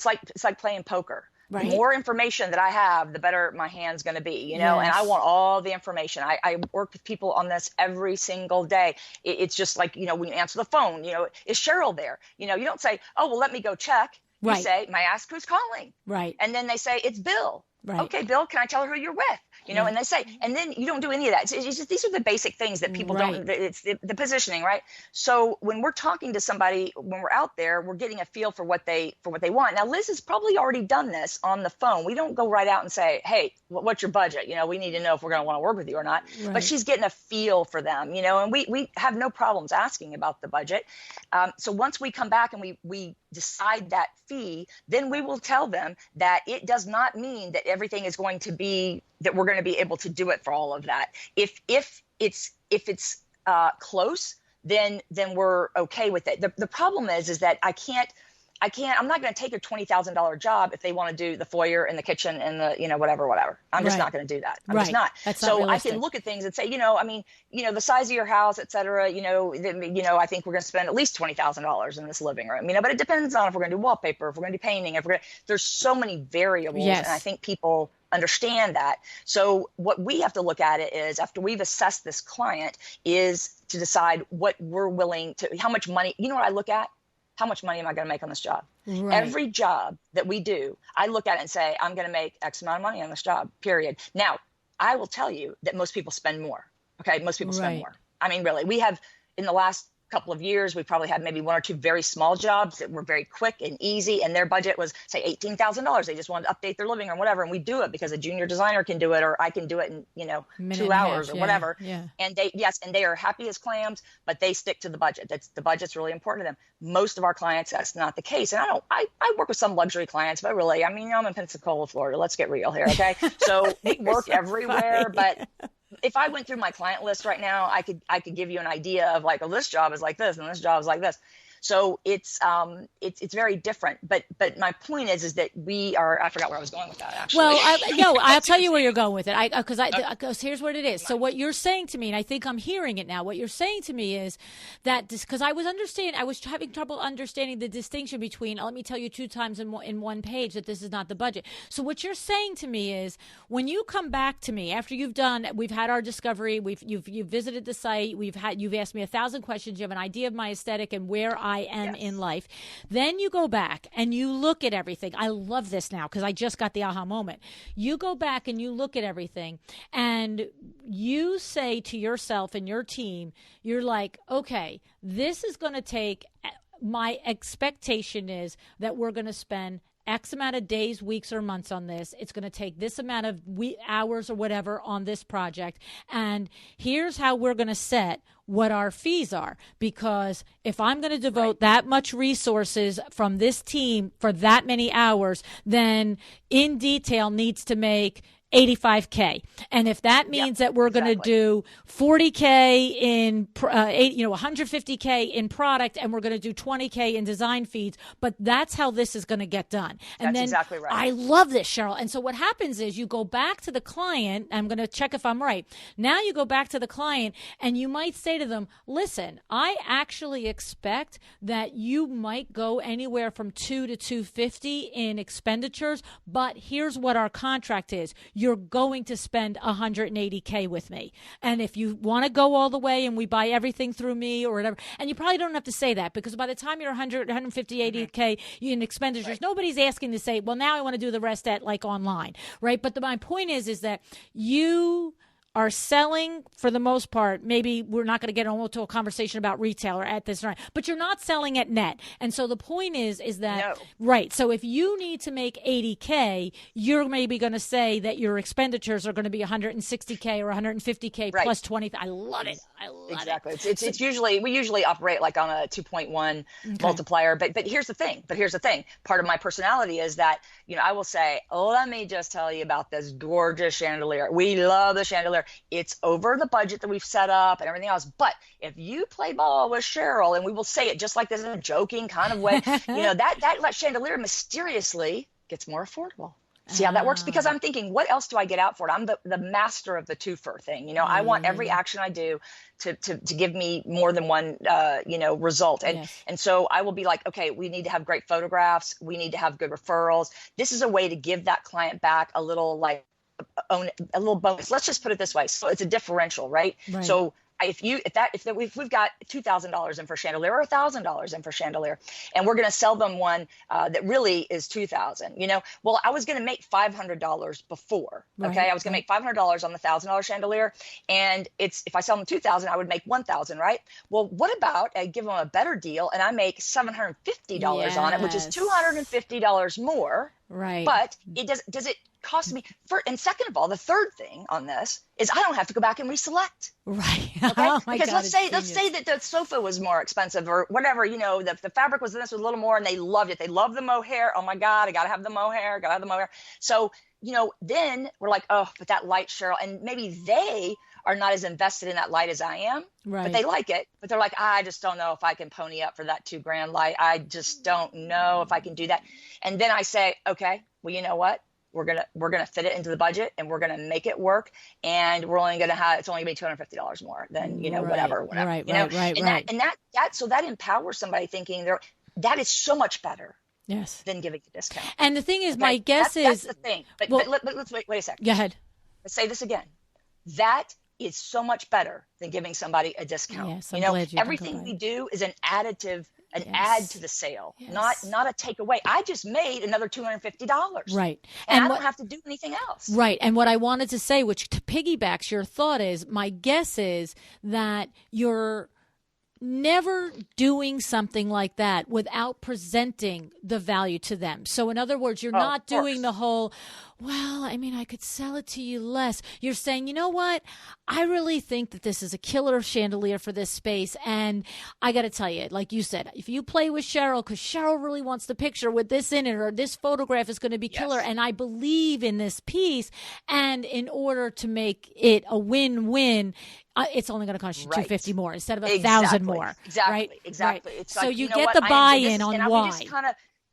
Speaker 2: like playing poker. Right. The more information that I have, the better my hand's going to be, and I want all the information. I work with people on this every single day. It's just like, when you answer the phone, is Cheryl there? You don't say, oh, well, let me go check. You say, may I ask who's calling? Right. And then they say, it's Bill. Right. Okay, Bill, can I tell her who you're with? And they say, and then you don't do any of that. It's just, these are the basic things that people don't, it's the positioning, right? So when we're talking to somebody, when we're out there, we're getting a feel for what they want. Now, Liz has probably already done this on the phone. We don't go right out and say, hey, what's your budget? We need to know if we're going to want to work with you or not. Right. But she's getting a feel for them, and we have no problems asking about the budget. So once we come back and we decide that fee, then we will tell them that it does not mean that everything is going to be that we're going to be able to do it for all of that. If it's close, then we're okay with it. The problem is that I'm not going to take a $20,000 job if they want to do the foyer and the kitchen and the, whatever. I'm just not going to do that. I'm just not.
Speaker 1: That's
Speaker 2: so
Speaker 1: not realistic.
Speaker 2: I can look at things and say, the size of your house, et cetera, I think we're going to spend at least $20,000 in this living room, but it depends on if we're going to do wallpaper, if we're going to do painting, there's so many variables. Yes. And I think people understand that. So what we have to look at it is after we've assessed this client is to decide what we're willing to, how much money, what I look at? How much money am I going to make on this job? Right. Every job that we do, I look at it and say, I'm going to make X amount of money on this job, period. Now, I will tell you that most people spend more. Okay. Most people spend more. I mean, really, we have in the last couple of years, we probably had maybe 1 or 2 very small jobs that were very quick and easy. And their budget was say $18,000. They just wanted to update their living room, whatever. And we do it because a junior designer can do it, or I can do it in 2 hours or whatever. Yeah. And they are happy as clams, but they stick to the budget. The budget's really important to them. Most of our clients, that's not the case. And I work with some luxury clients, but really, I'm in Pensacola, Florida. Let's get real here. Okay. So we work everywhere, but if I went through my client list right now, I could give you an idea of like, oh, this job is like this and this job is like this. So it's very different. But my point is that I forgot where I was going with that, actually.
Speaker 1: Well, I'll tell you where you're going with it. Because here's what it is. So what you're saying to me, and I think I'm hearing it now, what you're saying to me is that because I was having trouble understanding the distinction between, let me tell you 2 times in one page that this is not the budget. So what you're saying to me is when you come back to me after we've had our discovery, you've visited the site, you've asked me 1,000 questions, you have an idea of my aesthetic and where I am in life. Then you go back and you look at everything. I love this now because I just got the aha moment. You go back and you look at everything and you say to yourself and your team, you're like, okay, this is going to take, my expectation is that we're going to spend X amount of days, weeks, or months on this. It's going to take this amount of hours or whatever on this project. And here's how we're going to set what our fees are. Because if I'm going to devote that much resources from this team for that many hours, then in detail needs to make $85K. And if that means that we're going to do $40K in, $150K in product, and we're going to do $20K in design feeds, but that's how this is going to get done. And
Speaker 2: that's exactly right.
Speaker 1: I love this, Cheryl. And so what happens is you go back to the client. I'm going to check if I'm right. Now you go back to the client and you might say to them, listen, I actually expect that you might go anywhere from $200 to $250 in expenditures, but here's what our contract is. You're going to spend $180K with me. And if you want to go all the way and we buy everything through me or whatever, and you probably don't have to say that, because by the time you're 100, 150, 80K in expenditures, nobody's asking to say, well, now I want to do the rest at like online, right? But my point is that you are selling, for the most part, maybe we're not going to get into a conversation about retailer at this time, but you're not selling at net. And so the point is that, right, so if you need to make $80K, you're maybe going to say that your expenditures are going to be $160K or $150K plus 20. I love it.
Speaker 2: Exactly. It's usually, we usually operate like on a 2.1 multiplier, but here's the thing. Part of my personality is that, I will say, let me just tell you about this gorgeous chandelier. We love the chandelier. It's over the budget that we've set up and everything else. But if you play ball with Cheryl, and we will say it just like this in a joking kind of way, that chandelier mysteriously gets more affordable. See how that works? Because I'm thinking, what else do I get out for it? I'm the master of the twofer thing. I want every action I do to give me more than one, result. And so I will be like, okay, we need to have great photographs. We need to have good referrals. This is a way to give that client back a little bonus. Let's just put it this way. So it's a differential, right? So if we've got $2,000 in for chandelier or $1,000 in for chandelier, and we're going to sell them one that really is $2,000, well, I was going to make $500 before. Okay. I was going to make $500 on the $1,000 chandelier. And if I sell them $2,000, I would make $1,000, right? Well, what about I give them a better deal and I make $750 on it, which is $250 more.
Speaker 1: Right.
Speaker 2: But does it cost me and second of all, the third thing on this is I don't have to go back and reselect.
Speaker 1: Right.
Speaker 2: Okay. Because let's say that the sofa was more expensive or whatever, the fabric was a little more and they loved it. They love the mohair. Oh my God, I gotta have the mohair, So, then we're like, oh, but that light, Cheryl, and maybe they are not as invested in that light as I am, but they like it. But they're like, I just don't know if I can pony up for that $2,000 light. I just don't know if I can do that. And then I say, okay, well, you know what? We're gonna fit it into the budget and we're gonna make it work. And we're only gonna it's only gonna be $250 more than whatever.
Speaker 1: Right.
Speaker 2: So that empowers somebody thinking that is so much better.
Speaker 1: Yes.
Speaker 2: Than giving a discount.
Speaker 1: And the thing is, my guess is
Speaker 2: that's the thing. But let's wait a second.
Speaker 1: Go ahead.
Speaker 2: Let's say this again. That is so much better than giving somebody a discount.
Speaker 1: Yes,
Speaker 2: everything we do is an additive, add to the sale, not a takeaway. I just made another $250.
Speaker 1: Right.
Speaker 2: And I don't have to do anything else.
Speaker 1: Right. And what I wanted to say, which piggybacks your thought, is my guess is that you're never doing something like that without presenting the value to them. So in other words, you're not doing the whole, well, I mean, I could sell it to you less. You're saying, you know what? I really think that this is a killer chandelier for this space. And I got to tell you, like you said, if you play with Cheryl, because Cheryl really wants the picture with this in it, or this photograph is going to be killer, and I believe in this piece. And in order to make it a win-win, it's only going to cost you $250 more instead of $1,000 more.
Speaker 2: Exactly.
Speaker 1: Right?
Speaker 2: It's
Speaker 1: so
Speaker 2: like,
Speaker 1: you get the buy-in on why.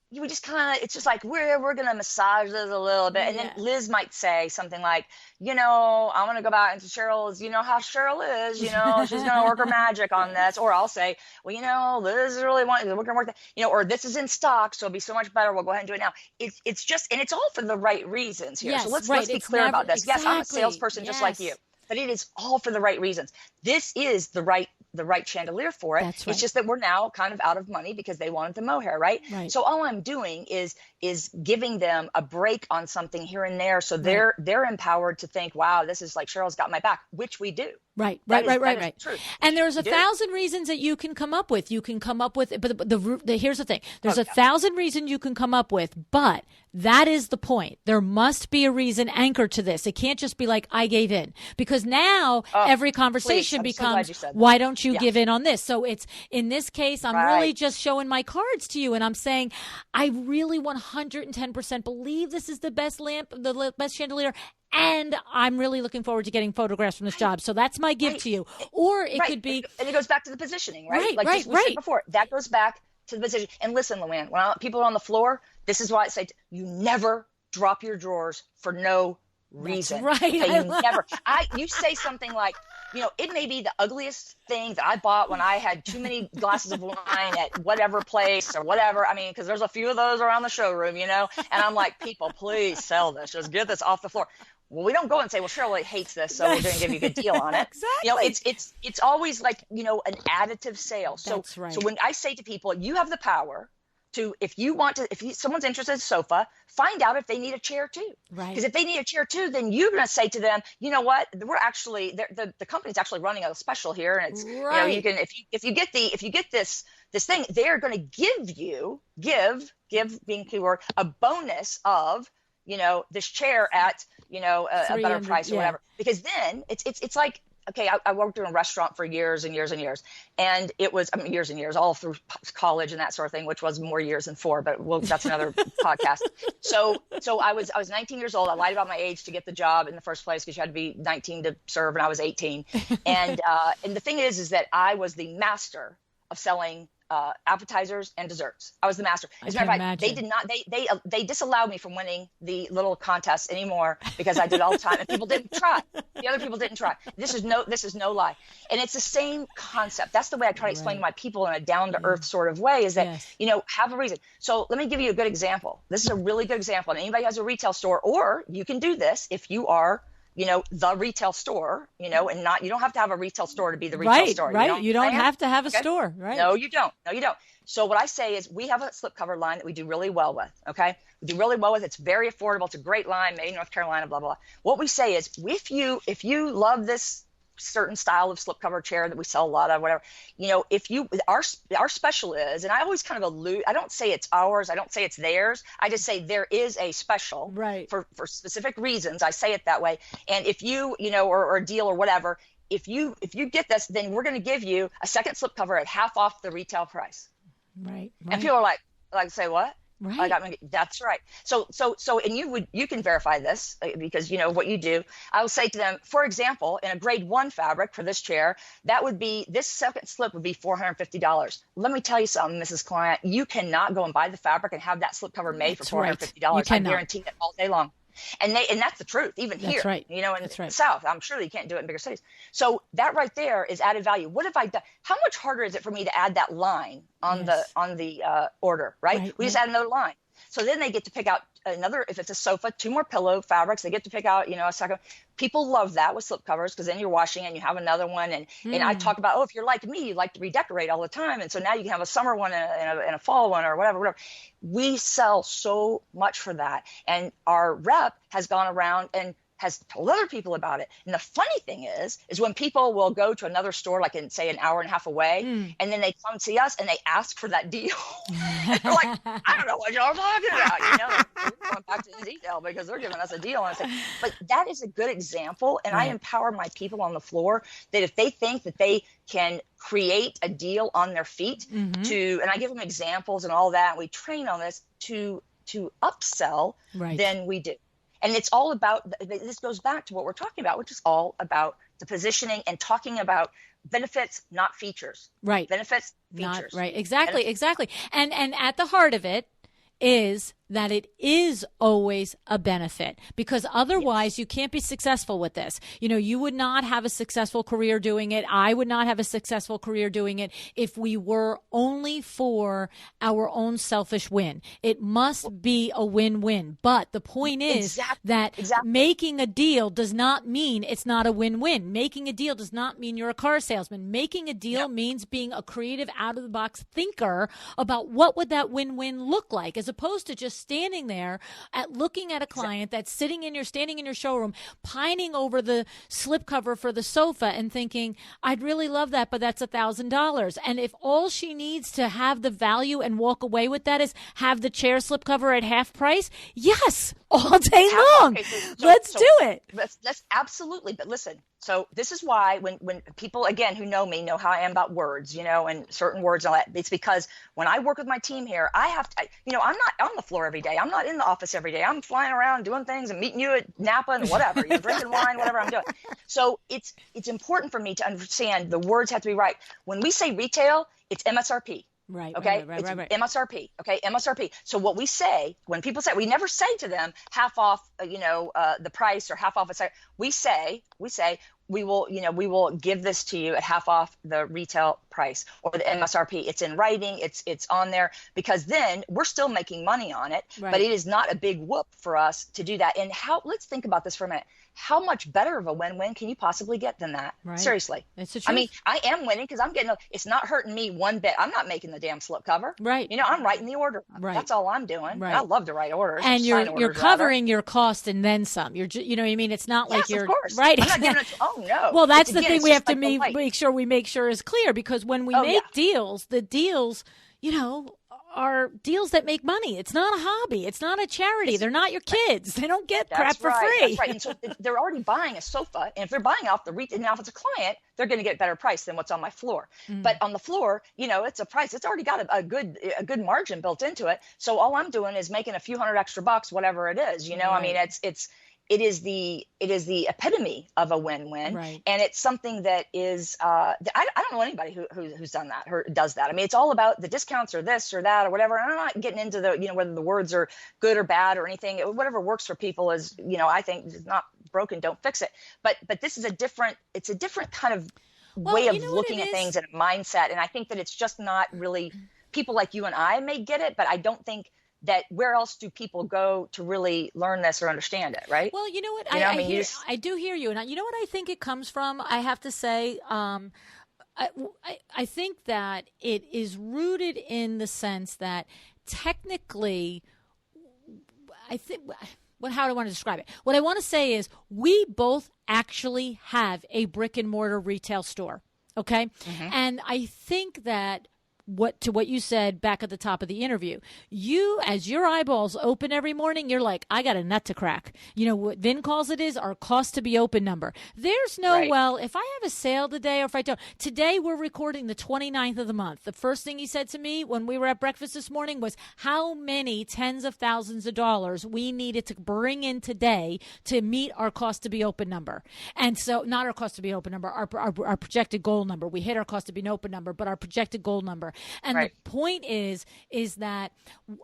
Speaker 2: It's just like, we're going to massage this a little bit. And then Liz might say something like, I'm going to go back into Cheryl's, how Cheryl is, she's going to work her magic on this. Or I'll say, well, Liz really we're going to work that, or this is in stock, so it'll be so much better. We'll go ahead and do it now. It's just, and it's all for the right reasons here.
Speaker 1: Yes,
Speaker 2: so let's be clear about this.
Speaker 1: Exactly.
Speaker 2: Yes, I'm a salesperson just like you. But it is all for the right reasons. This is the right chandelier for it.
Speaker 1: That's right.
Speaker 2: It's just that we're now kind of out of money because they wanted the mohair, right? So all I'm doing is giving them a break on something here and there, so they're empowered to think, wow, this is like Cheryl's got my back, which we do. Right.
Speaker 1: And there's 1,000 reasons that you can come up with. You can come up with, but here's the thing. There's 1,000 reasons you can come up with, but that is the point. There must be a reason anchored to this. It can't just be like, I gave in. Because now every conversation becomes, why don't don't you give in on this? So it's, in this case, I'm really just showing my cards to you, and I'm saying, I really 110% believe this is the best lamp, the best chandelier, and I'm really looking forward to getting photographs from this job. So that's my gift to you. Or it could be...
Speaker 2: And it goes back to the positioning, right? Like we said before, that goes back to the position. And listen, LuAnn, when people are on the floor, this is why I say you never drop your drawers for no reason.
Speaker 1: That's right.
Speaker 2: Okay, you say something like, it may be the ugliest thing that I bought when I had too many glasses of wine at whatever place or whatever. I mean, because there's a few of those around the showroom, and I'm like, people, please sell this. Just get this off the floor. Well, we don't go and say, well, Cheryl hates this, so we're going to give you a good deal on it.
Speaker 1: Exactly.
Speaker 2: It's always like, an additive sale.
Speaker 1: That's right.
Speaker 2: So when I say to people, you have the power to, if someone's interested in a sofa, find out if they need a chair too.
Speaker 1: Right.
Speaker 2: Because if they need a chair too, then you're going to say to them, you know what, we're actually, the company's actually running a special here, and it's, you can, if you get this thing, they're going to give being keyword, a bonus of, this chair at, a better price or whatever. Because then it's like, okay, I worked in a restaurant for years and years and years. And it was, years and years, all through college and that sort of thing, which was more years than 4, but that's another podcast. So I was 19 years old. I lied about my age to get the job in the first place, because you had to be 19 to serve, and I was 18. And the thing is that I was the master of selling appetizers and desserts. I was the master. As a matter of fact, they did not. They disallowed me from winning the little contests anymore, because I did all the time, and people didn't try. The other people didn't try. This is no lie, and it's the same concept. That's the way I try to explain to my people in a down to earth sort of way. Is that have a reason. So let me give you a good example. This is a really good example. And anybody who has a retail store, or you can do this if you are, the retail store, and not, you don't have to have a retail store to be the retail store.
Speaker 1: Right. You don't have to have a store. Right.
Speaker 2: No, you don't. So what I say is, we have a slipcover line that we do really well with. Okay. We do really well with. It's very affordable. It's a great line, made in North Carolina, blah, blah, blah. What we say is, if you love this certain style of slipcover chair that we sell a lot of, whatever, our special is, and I always kind of allude, I don't say it's ours, I don't say it's theirs, I just say there is a special for specific reasons. I say it that way. And if or a deal or whatever, if you get this, then we're going to give you a second slipcover at half off the retail price.
Speaker 1: Right.
Speaker 2: And people are like say what?
Speaker 1: Right.
Speaker 2: That's right. So, and you can verify this, because what you do. I will say to them, for example, in a grade 1 fabric for this chair, this second slip would be $450. Let me tell you something, Mrs. Client, you cannot go and buy the fabric and have that slipcover made for $450. I guarantee it all day long. And that's the truth, even here, in the South. I'm sure you can't do it in bigger cities. So that right there is added value. What have I done? How much harder is it for me to add that line on the order, right? We just add another line. So then they get to pick out another, if it's a sofa, 2 more pillow fabrics. They get to pick out, a second. People love that with slip covers, because then you're washing and you have another one. And I talk about, if you're like me, you like to redecorate all the time. And so now you can have a summer one and a fall one or whatever. We sell so much for that. And our rep has gone around and has told other people about it. And the funny thing is when people will go to another store, like in, say, an hour and a half away, and then they come see us and they ask for that deal. And they're like, I don't know what y'all are talking about. We're going back to the detail because they're giving us a deal. And I say, but that is a good example. And I empower my people on the floor that if they think that they can create a deal on their feet and I give them examples and all that, and we train on this to upsell, then we do. And it's all about, this goes back to what we're talking about, which is all about the positioning and talking about benefits, not features.
Speaker 1: Right.
Speaker 2: Benefits, features.
Speaker 1: Exactly. And at the heart of it is that it is always a benefit, because otherwise you can't be successful with this. You would not have a successful career doing it. I would not have a successful career doing it if we were only for our own selfish win. It must be a win-win. But the point is that making a deal does not mean it's not a win-win. Making a deal does not mean you're a car salesman. Making a deal means being a creative, out-of-the-box thinker about what would that win-win look like, as opposed to just standing there looking at a client that's standing in your showroom, pining over the slipcover for the sofa and thinking, I'd really love that, but that's $1,000. And if all she needs to have the value and walk away with that is have the chair slipcover at half price, yes, all day long. Let's do it.
Speaker 2: That's absolutely. But listen, So this is why when people, again, who know me know how I am about words, and certain words and all that, it's because when I work with my team here, I have to, I'm not on the floor every day. I'm not in the office every day. I'm flying around doing things and meeting you at Napa and whatever, drinking wine, whatever I'm doing. So it's important for me to understand the words have to be right. When we say retail, it's MSRP.
Speaker 1: Right.
Speaker 2: Okay.
Speaker 1: Right.
Speaker 2: MSRP. Okay. MSRP. So what we say when people say, we never say to them half off, the price or half off. We say we will give this to you at half off the retail price or the MSRP. It's in writing. It's on there, because then we're still making money on it,
Speaker 1: right.
Speaker 2: But it is not a big whoop for us to do that. And let's think about this for a minute. How much better of a win-win can you possibly get than that?
Speaker 1: Right.
Speaker 2: Seriously.
Speaker 1: It's the truth.
Speaker 2: I mean, I am winning because it's not hurting me one bit. I'm not making the damn slip cover.
Speaker 1: Right.
Speaker 2: I'm writing the order.
Speaker 1: Right.
Speaker 2: That's all I'm doing.
Speaker 1: Right.
Speaker 2: I love to write orders.
Speaker 1: And you're covering your cost and then some. You're you know what I mean? It's not like
Speaker 2: yes,
Speaker 1: you're
Speaker 2: of course.
Speaker 1: right.
Speaker 2: I'm not giving it no.
Speaker 1: Well, that's the thing we have to
Speaker 2: like
Speaker 1: make sure is clear, because when we make deals, the deals, are deals that make money. It's not a hobby. It's not a charity. They're not your kids. They don't get crap for free.
Speaker 2: That's right. And so they're already buying a sofa. And if they're buying off the retail, now if it's a client, they're going to get better price than what's on my floor. But on the floor, it's a price. It's already got a good margin built into it. So all I'm doing is making a few $100 extra, whatever it is. Right. I mean, it is the epitome of a win-win,
Speaker 1: right.
Speaker 2: And it's something that is I don't know anybody who's done that or does that. I mean, it's all about the discounts or this or that or whatever. And I'm not getting into the whether the words are good or bad or anything. Whatever works for people is I think is not broken. Don't fix it. But this is a different kind of way of looking at things and a mindset. And I think that it's just not really people like you and I may get it, but I don't think that where else do people go to really learn this or understand it, right?
Speaker 1: Well, you know what? I do hear you. And you know what I think it comes from? I have to say, I think that it is rooted in the sense that technically, how do I want to describe it? What I want to say is we both actually have a brick and mortar retail store, okay? Mm-hmm. And I think that what you said back at the top of the interview, you, as your eyeballs open every morning, you're like, I got a nut to crack. What Vin calls it is our cost to be open number. There's no, right. Well, if I have a sale today or if I don't. Today we're recording the 29th of the month. The first thing he said to me when we were at breakfast this morning was how many tens of thousands of dollars we needed to bring in today to meet our cost to be open number. And so not our cost to be open number, our projected goal number. We hit our cost to be open number, but our projected goal number. And right. The point is that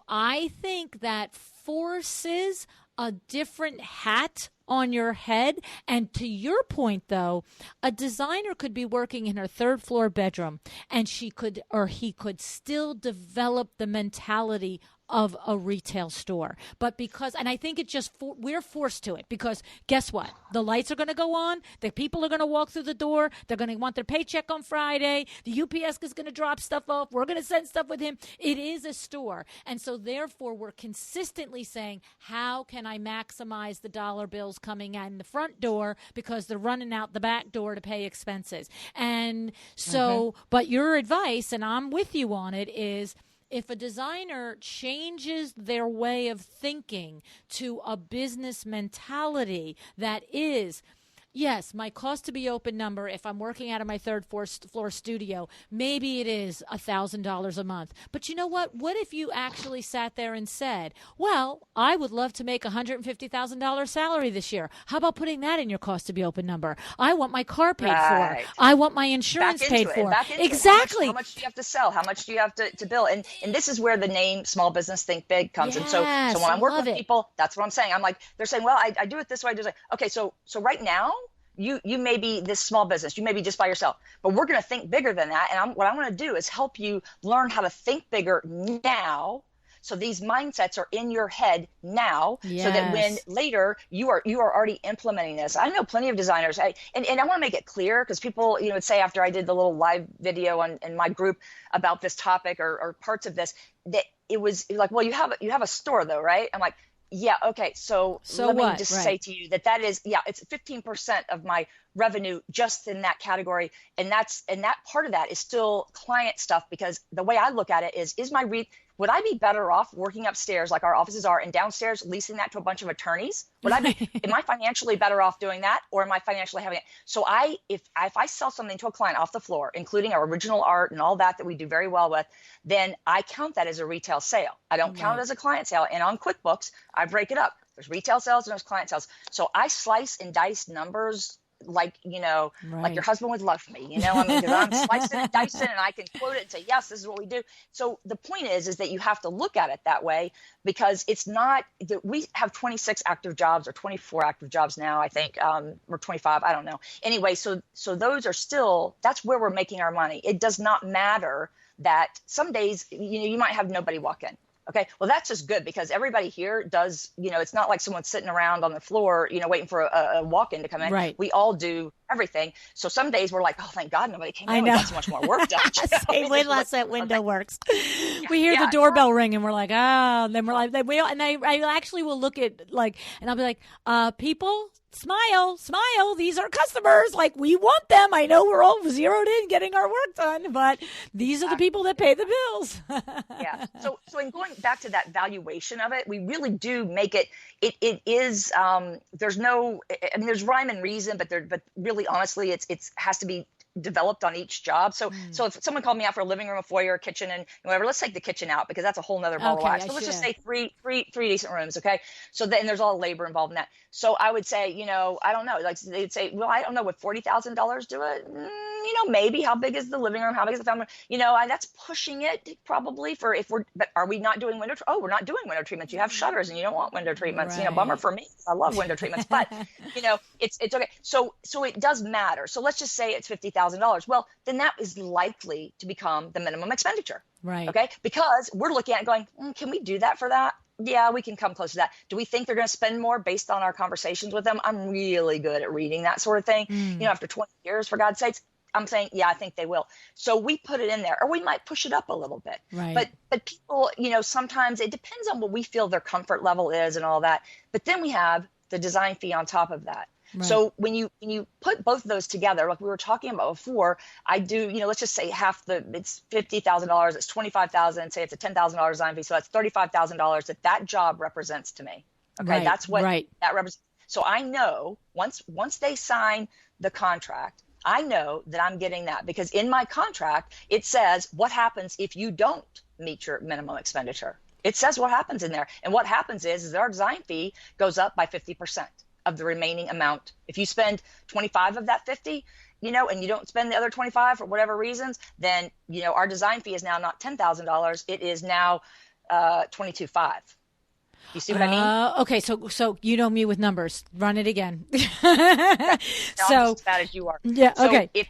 Speaker 1: I think that forces a different hat on your head. And to your point, though, a designer could be working in her third floor bedroom and he could still develop the mentality of a retail store. But and I think we're forced to it because guess what? The lights are going to go on. The people are going to walk through the door. They're going to want their paycheck on Friday. The UPS is going to drop stuff off. We're going to send stuff with him. It is a store. And so therefore we're consistently saying, how can I maximize the dollar bills coming in the front door because they're running out the back door to pay expenses. And so, but your advice, and I'm with you on it, is if a designer changes their way of thinking to a business mentality that is, yes, my cost to be open number, if I'm working out of my third floor studio, maybe it is $1,000 a month. But you know what? What if you actually sat there and said, well, I would love to make $150,000 salary this year. How about putting that in your cost to be open number? I want my car paid for. I want my insurance paid for. Exactly.
Speaker 2: How much do you have to sell? How much do you have to bill? And this is where the name Small Business Think Big comes.
Speaker 1: Yes,
Speaker 2: and so when I'm working with people, that's what I'm saying. I'm like, they're saying, well, I do it this way. I do it. Okay, so right now, you may be this small business. You may be just by yourself, but we're going to think bigger than that. And what I'm going to do is help you learn how to think bigger now. So these mindsets are in your head now, so that when later you are already implementing this. I know plenty of designers, and I want to make it clear because people, would say after I did the little live video in my group about this topic or parts of this, that it was like, well, you have a store though, right? I'm like, yeah. Okay. So let me just say to you that is, it's 15% of my revenue just in that category. And that part of that is still client stuff, because the way I look at it is would I be better off working upstairs like our offices are and downstairs leasing that to a bunch of attorneys? Am I financially better off doing that, or am I financially having it? So if I sell something to a client off the floor, including our original art and all that we do very well with, then I count that as a retail sale. I don't count it as a client sale. And on QuickBooks, I break it up. There's retail sales and there's client sales. So I slice and dice numbers like, like your husband would love me, I mean, because I'm slicing and dicing and I can quote it and say, yes, this is what we do. So the point is that you have to look at it that way, because it's not that we have 26 active jobs or 24 active jobs now, I think, or 25, I don't know. Anyway, so those are still, that's where we're making our money. It does not matter that some days, you might have nobody walk in. Okay, well, that's just good, because everybody here does, it's not like someone's sitting around on the floor, waiting for a walk-in to come in.
Speaker 1: Right.
Speaker 2: We all do everything. So some days we're like, oh, thank God nobody came in. We got so much more work done.
Speaker 1: Same way unless that window works. We hear the doorbell ring and we're like, oh, and then we're like, I actually will look at and I'll be like, people, smile, these are customers. Like, we want them. I know we're all zeroed in getting our work done, but these are the people that pay the bills.
Speaker 2: Yeah. So in going back to that valuation of it, we really do make it is, there's no, I mean, there's rhyme and reason, but really honestly, it's has to be developed on each job. So if someone called me out for a living room, a foyer, a kitchen, and whatever, let's take the kitchen out, because that's a whole nother ball of wax. So let's just say three decent rooms. Okay. So then there's all labor involved in that. So I would say, I don't know, like they'd say, well, I don't know, would $40,000 do it? Maybe. How big is the living room? How big is the family room? That's pushing it probably but are we not doing window? We're not doing window treatments. You have shutters and you don't want window treatments.
Speaker 1: Right.
Speaker 2: Bummer for me. I love window treatments, but it's okay. So it does matter. So let's just say it's $50,000. Well, then that is likely to become the minimum expenditure.
Speaker 1: Right.
Speaker 2: Okay. Because we're looking at it going, can we do that for that? Yeah, we can come close to that. Do we think they're going to spend more based on our conversations with them? I'm really good at reading that sort of thing. After 20 years, for God's sakes, I'm saying, yeah, I think they will. So we put it in there, or we might push it up a little bit.
Speaker 1: Right.
Speaker 2: But people, sometimes it depends on what we feel their comfort level is and all that. But then we have the design fee on top of that. Right. So when you put both of those together, like we were talking about before, I do, let's just say it's $50,000, it's $25,000, say it's a $10,000 design fee. So that's $35,000 that job represents to me. Okay.
Speaker 1: Right.
Speaker 2: That's what that represents. So I know once they sign the contract, I know that I'm getting that, because in my contract, it says what happens if you don't meet your minimum expenditure. It says what happens in there. And what happens is our design fee goes up by 50% of the remaining amount. If you spend 25 of that 50, and you don't spend the other 25 for whatever reasons, then, our design fee is now not $10,000. It is now $22,500. You see what I mean?
Speaker 1: Okay, so you know me with numbers. Run it again.
Speaker 2: No, I'm as bad as you are.
Speaker 1: Yeah.
Speaker 2: So
Speaker 1: okay.
Speaker 2: If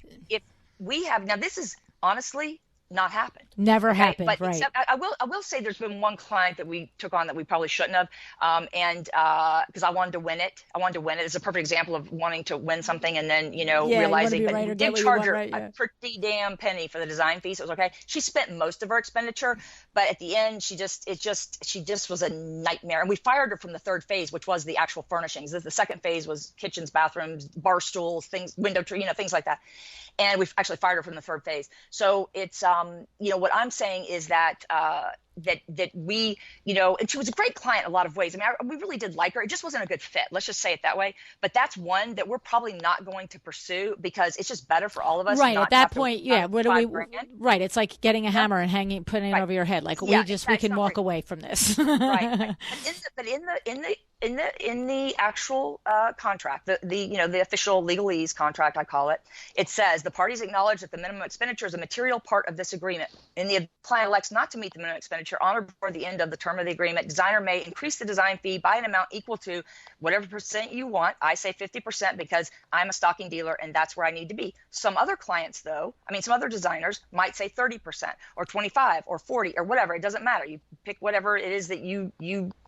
Speaker 2: we have now, this is honestly not happened.
Speaker 1: Never happened.
Speaker 2: But
Speaker 1: right.
Speaker 2: Except, I will say there's been one client that we took on that we probably shouldn't have, and because I wanted to win it. It's a perfect example of wanting to win something and then realizing that we did charge her a pretty damn penny for the design fee, so it was okay. She spent most of her expenditure, but at the end she just was a nightmare, and we fired her from the third phase, which was the actual furnishings. The second phase was kitchens, bathrooms, bar stools, things, window tree, things like that. And we've actually fired her from the third phase. So it's, what I'm saying is that that we, and she was a great client in a lot of ways. I mean, we really did like her. It just wasn't a good fit. Let's just say it that way. But that's one that we're probably not going to pursue, because it's just better for all of us.
Speaker 1: Right. At that point, what do we? Right. It's like getting a hammer and putting it over your head. Like we can walk away from this.
Speaker 2: Right. But in the actual contract, the official legalese contract, I call it, it says the parties acknowledge that the minimum expenditure is a material part of this agreement. And the client elects not to meet the minimum expenditure on or before the end of the term of the agreement, designer may increase the design fee by an amount equal to whatever percent you want. I say 50% because I'm a stocking dealer and that's where I need to be. Some other clients, though, some other designers might say 30% or 25 or 40 or whatever. It doesn't matter. You pick whatever it is that you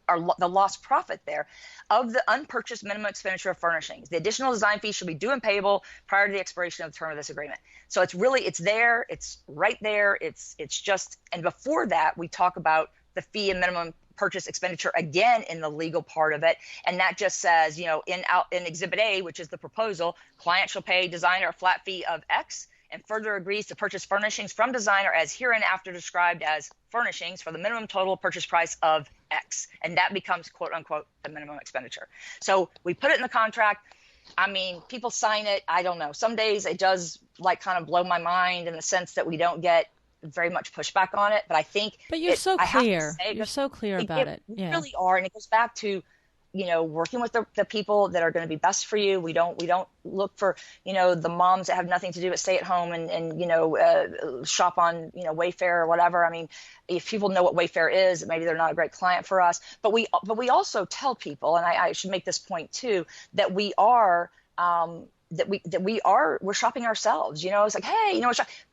Speaker 2: are the lost profit there of the unpurchased minimum expenditure of furnishings. The additional design fee should be due and payable prior to the expiration of the term of this agreement. So it's there. It's right there. It's just, and before that, we talk about the fee and minimum purchase expenditure again in the legal part of it. And that just says, in Exhibit A, which is the proposal, client shall pay designer a flat fee of X, and further agrees to purchase furnishings from designer as hereinafter described as furnishings for the minimum total purchase price of X. And that becomes, quote unquote, the minimum expenditure. So we put it in the contract. I mean, people sign it. I don't know. Some days it does like kind of blow my mind in the sense that we don't get very much pushback on it. But I think.
Speaker 1: But you're so clear. You're so clear about it.
Speaker 2: We really are. And it goes back to, working with the people that are going to be best for you. We don't look for, the moms that have nothing to do but stay at home and shop on, Wayfair or whatever. I mean, if people know what Wayfair is, maybe they're not a great client for us. But we also tell people, and I should make this point too, that we are, we're shopping ourselves. It's like, hey,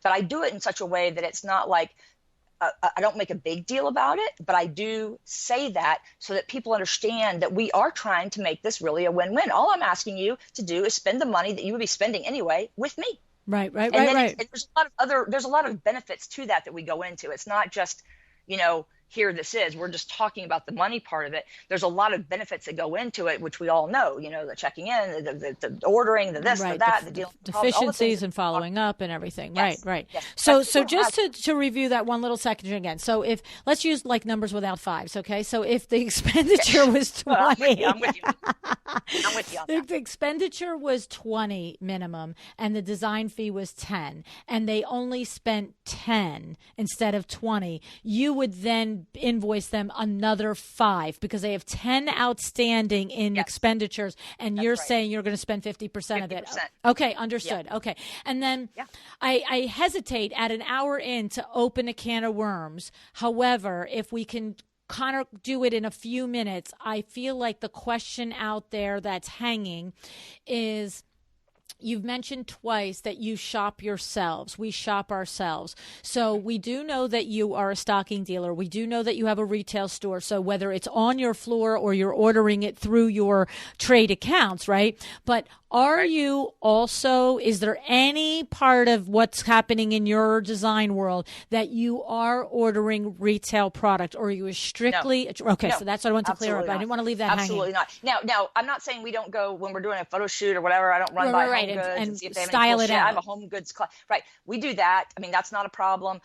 Speaker 2: but I do it in such a way that it's not like, I don't make a big deal about it, but I do say that so that people understand that we are trying to make this really a win-win. All I'm asking you to do is spend the money that you would be spending anyway with me.
Speaker 1: Right.
Speaker 2: And there's a lot of benefits to that we go into. It's not just, here this is. We're just talking about the money part of it. There's a lot of benefits that go into it, which we all know, the checking in, the ordering, the this, the that, the dealing.
Speaker 1: Deficiencies and following up and everything.
Speaker 2: Yes.
Speaker 1: Right.
Speaker 2: Yes.
Speaker 1: So just to review that one little second again. So let's use like numbers without fives, okay? So if the expenditure was 20.
Speaker 2: I'm with you. I'm with you on that.
Speaker 1: If the expenditure was 20 minimum and the design fee was 10 and they only spent 10 instead of 20, you would then invoice them another 5 because they have 10 outstanding in expenditures, and you're saying you're going to spend 50% of it. Okay, understood. Yeah. Okay. And then I hesitate at an hour in to open a can of worms. However, if we can kind of do it in a few minutes, I feel like the question out there that's hanging is, you've mentioned twice that you shop yourselves. We shop ourselves. So we do know that you are a stocking dealer. We do know that you have a retail store. So whether it's on your floor or you're ordering it through your trade accounts, right? But are you also, is there any part of what's happening in your design world that you are ordering retail product, or are you strictly, okay, so that's what I want to clear up. I didn't want to leave that hanging.
Speaker 2: Absolutely not. Now, I'm not saying we don't go when we're doing a photo shoot or whatever. I don't run by Home Goods and see if they have
Speaker 1: style
Speaker 2: any
Speaker 1: it out.
Speaker 2: I have a Home Goods class. Right. We do that. I mean, that's not a problem.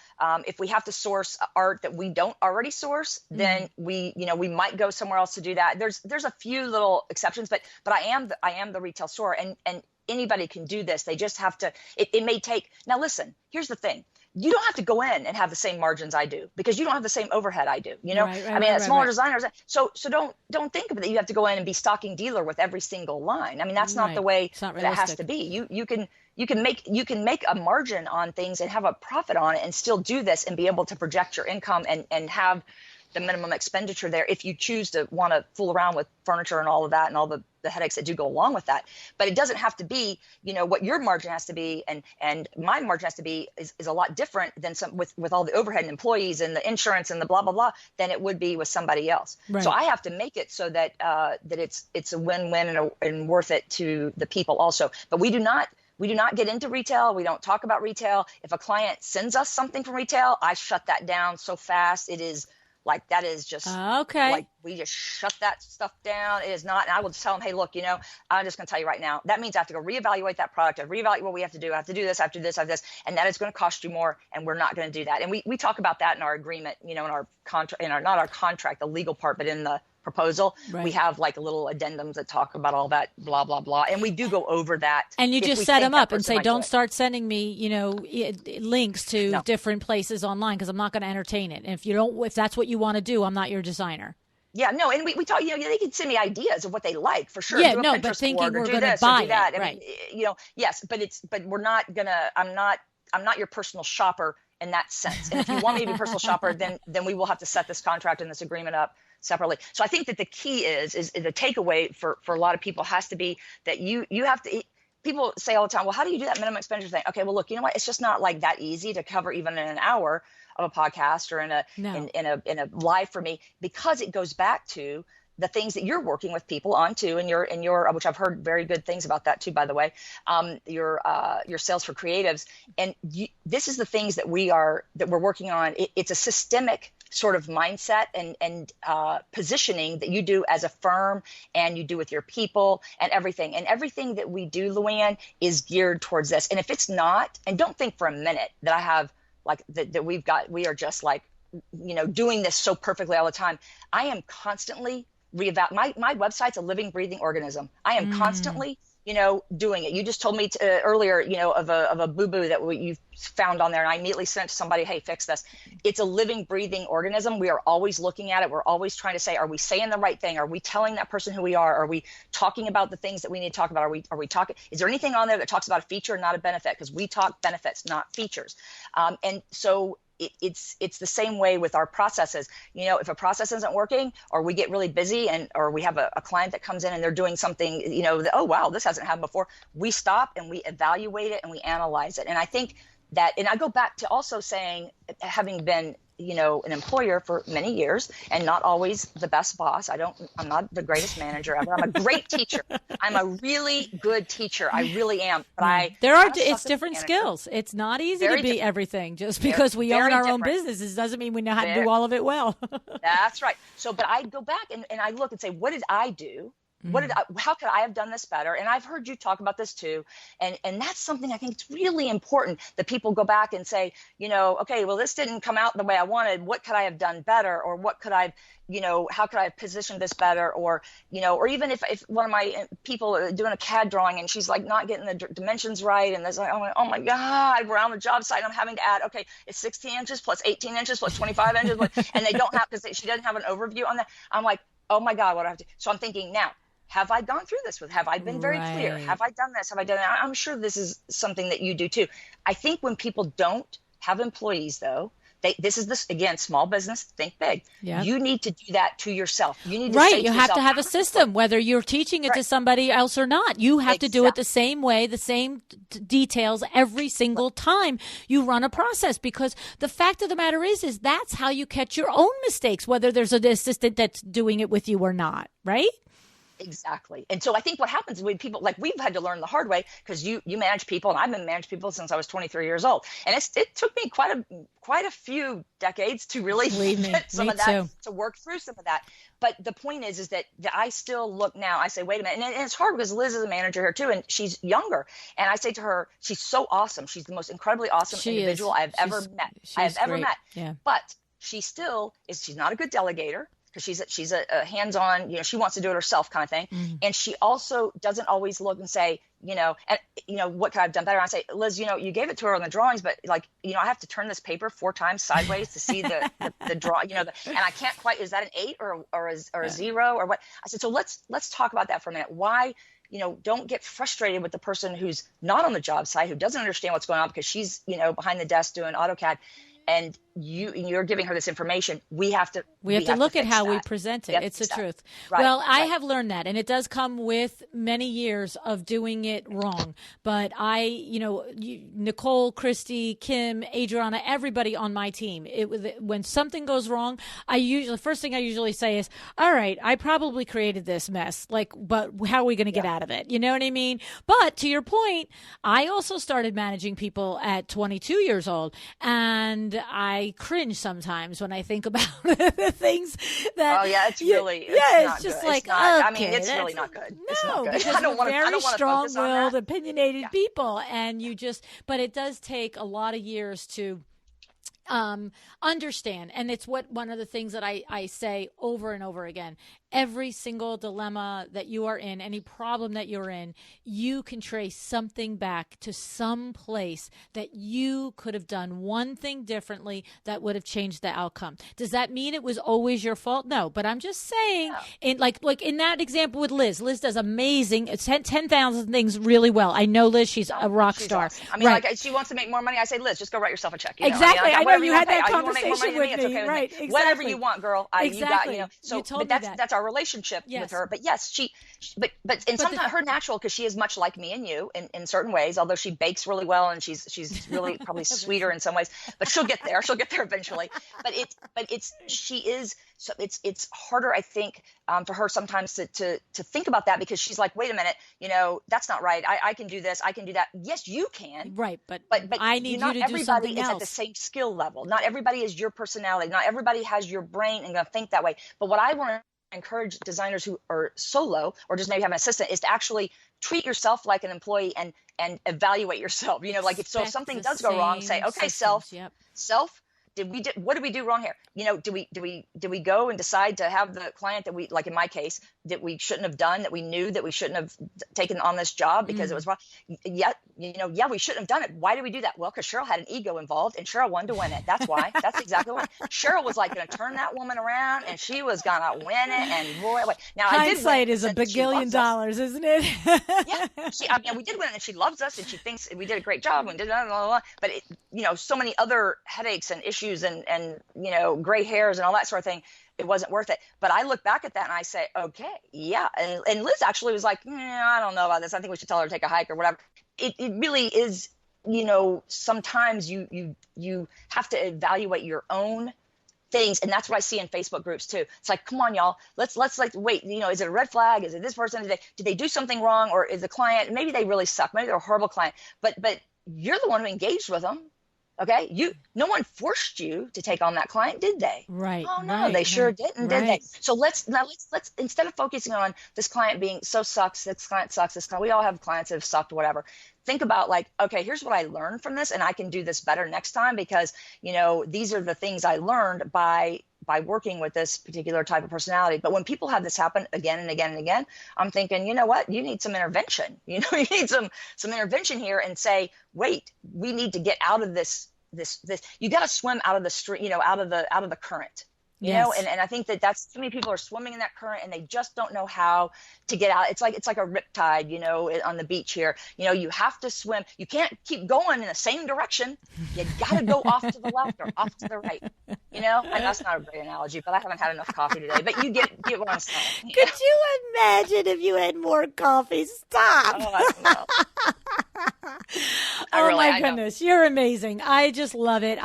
Speaker 2: If we have to source art that we don't already source, then we might go somewhere else to do that. There's a few little exceptions, but I am the retail store, and anybody can do this. They just have to, it may take, now listen, here's the thing. You don't have to go in and have the same margins I do because you don't have the same overhead I do. Smaller designers. So don't think of it that you have to go in and be stocking dealer with every single line. I mean, that's not the way that it has to be. You can make a margin on things and have a profit on it and still do this and be able to project your income and have the minimum expenditure there if you choose to want to fool around with furniture and all of that and all the headaches that do go along with that. But it doesn't have to be, what your margin has to be and my margin has to be is a lot different than with all the overhead and employees and the insurance and the blah, blah, blah, than it would be with somebody else. Right. So I have to make it so that it's a win-win and worth it to the people also. But we do not get into retail. We don't talk about retail. If a client sends us something from retail, I shut that down so fast. It is like, that is just
Speaker 1: okay.
Speaker 2: Like, we just shut that stuff down. It is not. And I will just tell them, hey, look, I'm just going to tell you right now, that means I have to go reevaluate that product. I reevaluate what we have to do. I have to do this, I have to do this, I have this, and that is going to cost you more. And we're not going to do that. And we talk about that in our agreement, in our contract, not our contract, the legal part, but in the proposal, we have like little addendums that talk about all that blah, blah, blah. And we do go over that.
Speaker 1: And you just set them up and say, don't start sending me, links to different places online because I'm not going to entertain it. And if that's what you want to do, I'm not your designer.
Speaker 2: Yeah, no, and we talk, they can send me ideas of what they like for sure.
Speaker 1: Yeah, no, but thinking we're going to buy it.
Speaker 2: That.
Speaker 1: Right.
Speaker 2: I mean, yes, but we're not going to, I'm not your personal shopper in that sense. And if you want me to be a personal shopper, then we will have to set this contract and this agreement up separately. So I think that the key is the takeaway for a lot of people has to be that you have to. People say all the time, well, how do you do that minimum expenditure thing? Okay, well, look, you know what? It's just not like that easy to cover even in an hour of a podcast or in a live for me, because it goes back to the things that you're working with people on too, and your which I've heard very good things about that too, by the way, your sales for creatives, and this is the things that we're working on. It's a systemic sort of mindset and positioning that you do as a firm and you do with your people and everything. And everything that we do, LuAnn, is geared towards this. And if it's not, and don't think for a minute that I have like that we are just like, doing this so perfectly all the time. I am constantly my website's a living, breathing organism. I am constantly, doing it. You just told me earlier, of a boo-boo that you found on there, and I immediately sent to somebody, hey, fix this. It's a living, breathing organism. We are always looking at it. We're always trying to say, are we saying the right thing? Are we telling that person who we are? Are we talking about the things that we need to talk about? Are we talking? Is there anything on there that talks about a feature, not a benefit? Because we talk benefits, not features. And so it's the same way with our processes. If a process isn't working, or we get really busy, or we have a client that comes in and they're doing something, oh wow, this hasn't happened before. We stop and we evaluate it and we analyze it. And I think that, and I go back to also saying, having been an employer for many years and not always the best boss. I'm not the greatest manager ever. I'm a great teacher. I'm a really good teacher. I really am. But
Speaker 1: it's different skills. It's not easy to be everything just because we own our own businesses. Doesn't mean we know how to do all of it well.
Speaker 2: That's right. So, but I go back and I look and say, what did I do? How could I have done this better? And I've heard you talk about this too. And that's something I think it's really important that people go back and say, okay, well, this didn't come out the way I wanted. What could I have done better? Or what could I, how could I have positioned this better? Or, or even if one of my people are doing a CAD drawing and she's like not getting the dimensions right. And there's like, oh my God, we're on the job site. I'm having to add, okay, it's 16 inches plus 18 inches plus 25 inches. And they don't have, because she doesn't have an overview on that. I'm like, oh my God, what do I have to do? So I'm thinking now, have I gone through this have I been very clear? Have I done this? Have I done that? I'm sure this is something that you do too. I think when people don't have employees though, this again, small business, think big. Yeah. You need to do that to yourself. You need to say to
Speaker 1: you
Speaker 2: yourself,
Speaker 1: have to have a system, whether you're teaching it to somebody else or not. You have to do it the same way, the same details every single time you run a process, because the fact of the matter is that's how you catch your own mistakes, whether there's an assistant that's doing it with you or not, right?
Speaker 2: Exactly. And so I think what happens when people, like we've had to learn the hard way, because you manage people, and I've been managing people since I was 23 years old. And it took me quite a few decades to really get some of that, to work through some of that. But the point is that I still look now, I say, wait a minute. And it's hard because Liz is a manager here too, and she's younger. And I say to her, she's so awesome. She's the most incredibly awesome individual I've ever met.
Speaker 1: Yeah.
Speaker 2: But she's not a good delegator. Because she's a hands-on, she wants to do it herself kind of thing. Mm-hmm. And she also doesn't always look and say, what could I have done better? And I say, Liz, you gave it to her on the drawings, but I have to turn this paper 4 times sideways to see the draw, and I can't quite, is that an 8 or a 0 or what? I said, so let's talk about that for a minute. Why, don't get frustrated with the person who's not on the job site, who doesn't understand what's going on because she's, behind the desk doing AutoCAD. And you're giving her this information. We have to
Speaker 1: look at how we present it. It's the truth. Right, well, I have learned that, and it does come with many years of doing it wrong. But Nicole, Christy, Kim, Adriana, everybody on my team, when something goes wrong, the first thing I usually say is, all right, I probably created this mess, but how are we going to get out of it? You know what I mean? But to your point, I also started managing people at 22 years old, and I cringe sometimes when I think about the things that.
Speaker 2: Oh yeah, it's really.
Speaker 1: It's just good. Like,
Speaker 2: it's really not good.
Speaker 1: No, because we're very strong-willed, opinionated people, and but it does take a lot of years to understand. And it's one of the things that I say over and over again. Every single dilemma that you are in, any problem that you're in, you can trace something back to some place that you could have done one thing differently that would have changed the outcome. Does that mean it was always your fault? No, but I'm just saying, in like in that example with Liz does amazing. It's 10,000 things really well. I know Liz, she's a rock star.
Speaker 2: Awesome. I mean, like she wants to make more money. I say, Liz, just go write yourself a check.
Speaker 1: Exactly. I know you had that
Speaker 2: conversation
Speaker 1: with me.
Speaker 2: Okay,
Speaker 1: right. Exactly.
Speaker 2: Whatever you want, girl.
Speaker 1: Exactly.
Speaker 2: You told
Speaker 1: me that.
Speaker 2: That's our relationship with her. But yes, but sometimes her natural, because she is much like me and you in certain ways, although she bakes really well and she's really probably sweeter in some ways, but she'll get there eventually. But it's harder, I think, for her sometimes to think about that, because she's like, wait a minute, that's not right. I can do this. I can do that. Yes, you can.
Speaker 1: Right. But I need you to do something else. Not everybody is at the same skill level. Not everybody is your personality. Not everybody has your brain and going to think that way. But what I want to encourage designers who are solo or just maybe have an assistant is to actually treat yourself like an employee and evaluate yourself. Like if something does go wrong, say, okay, self, what did we do wrong here? Did we go and decide to have the client that we, like in my case, that we shouldn't have done, that we knew that we shouldn't have taken on this job because it was wrong? Yeah, we shouldn't have done it. Why did we do that? Well, because Cheryl had an ego involved and Cheryl wanted to win it. That's why. That's exactly why. Cheryl was like going to turn that woman around and she was going to win it. And boy, now hindsight is $1 billion, isn't it?
Speaker 2: Yeah, we did win it, and she loves us and she thinks we did a great job and did blah, blah, blah. But so many other headaches and issues and gray hairs and all that sort of thing, it wasn't worth it. But I look back at that and I say, okay, yeah. And Liz actually was like, I don't know about this. I think we should tell her to take a hike or whatever. It really is, sometimes you have to evaluate your own things. And that's what I see in Facebook groups too. It's like, come on, y'all, let's like, wait, is it a red flag? Is it this person? Did they do something wrong? Or is the client, maybe they really suck. Maybe they're a horrible client, but you're the one who engaged with them. Okay. No one forced you to take on that client, did they?
Speaker 1: Right.
Speaker 2: Oh no, they sure didn't, did they? So let's instead of focusing on this client being this client sucks, we all have clients that have sucked, whatever. Think about like, okay, here's what I learned from this and I can do this better next time because, these are the things I learned by working with this particular type of personality. But when people have this happen again and again and again, I'm thinking, you know what? You need some intervention. You need some intervention here and say, wait, we need to get out of this. You got to swim out of the stream, out of the current. And I think that's too many people are swimming in that current and they just don't know how to get out. It's like a riptide, on the beach here. You have to swim. You can't keep going in the same direction. You got to go off to the left or off to the right. And that's not a great analogy, but I haven't had enough coffee today. But you get what I'm saying.
Speaker 1: Could you imagine if you had more coffee? Stop.
Speaker 2: Oh, I don't know.
Speaker 1: My goodness, you're amazing. I just love it.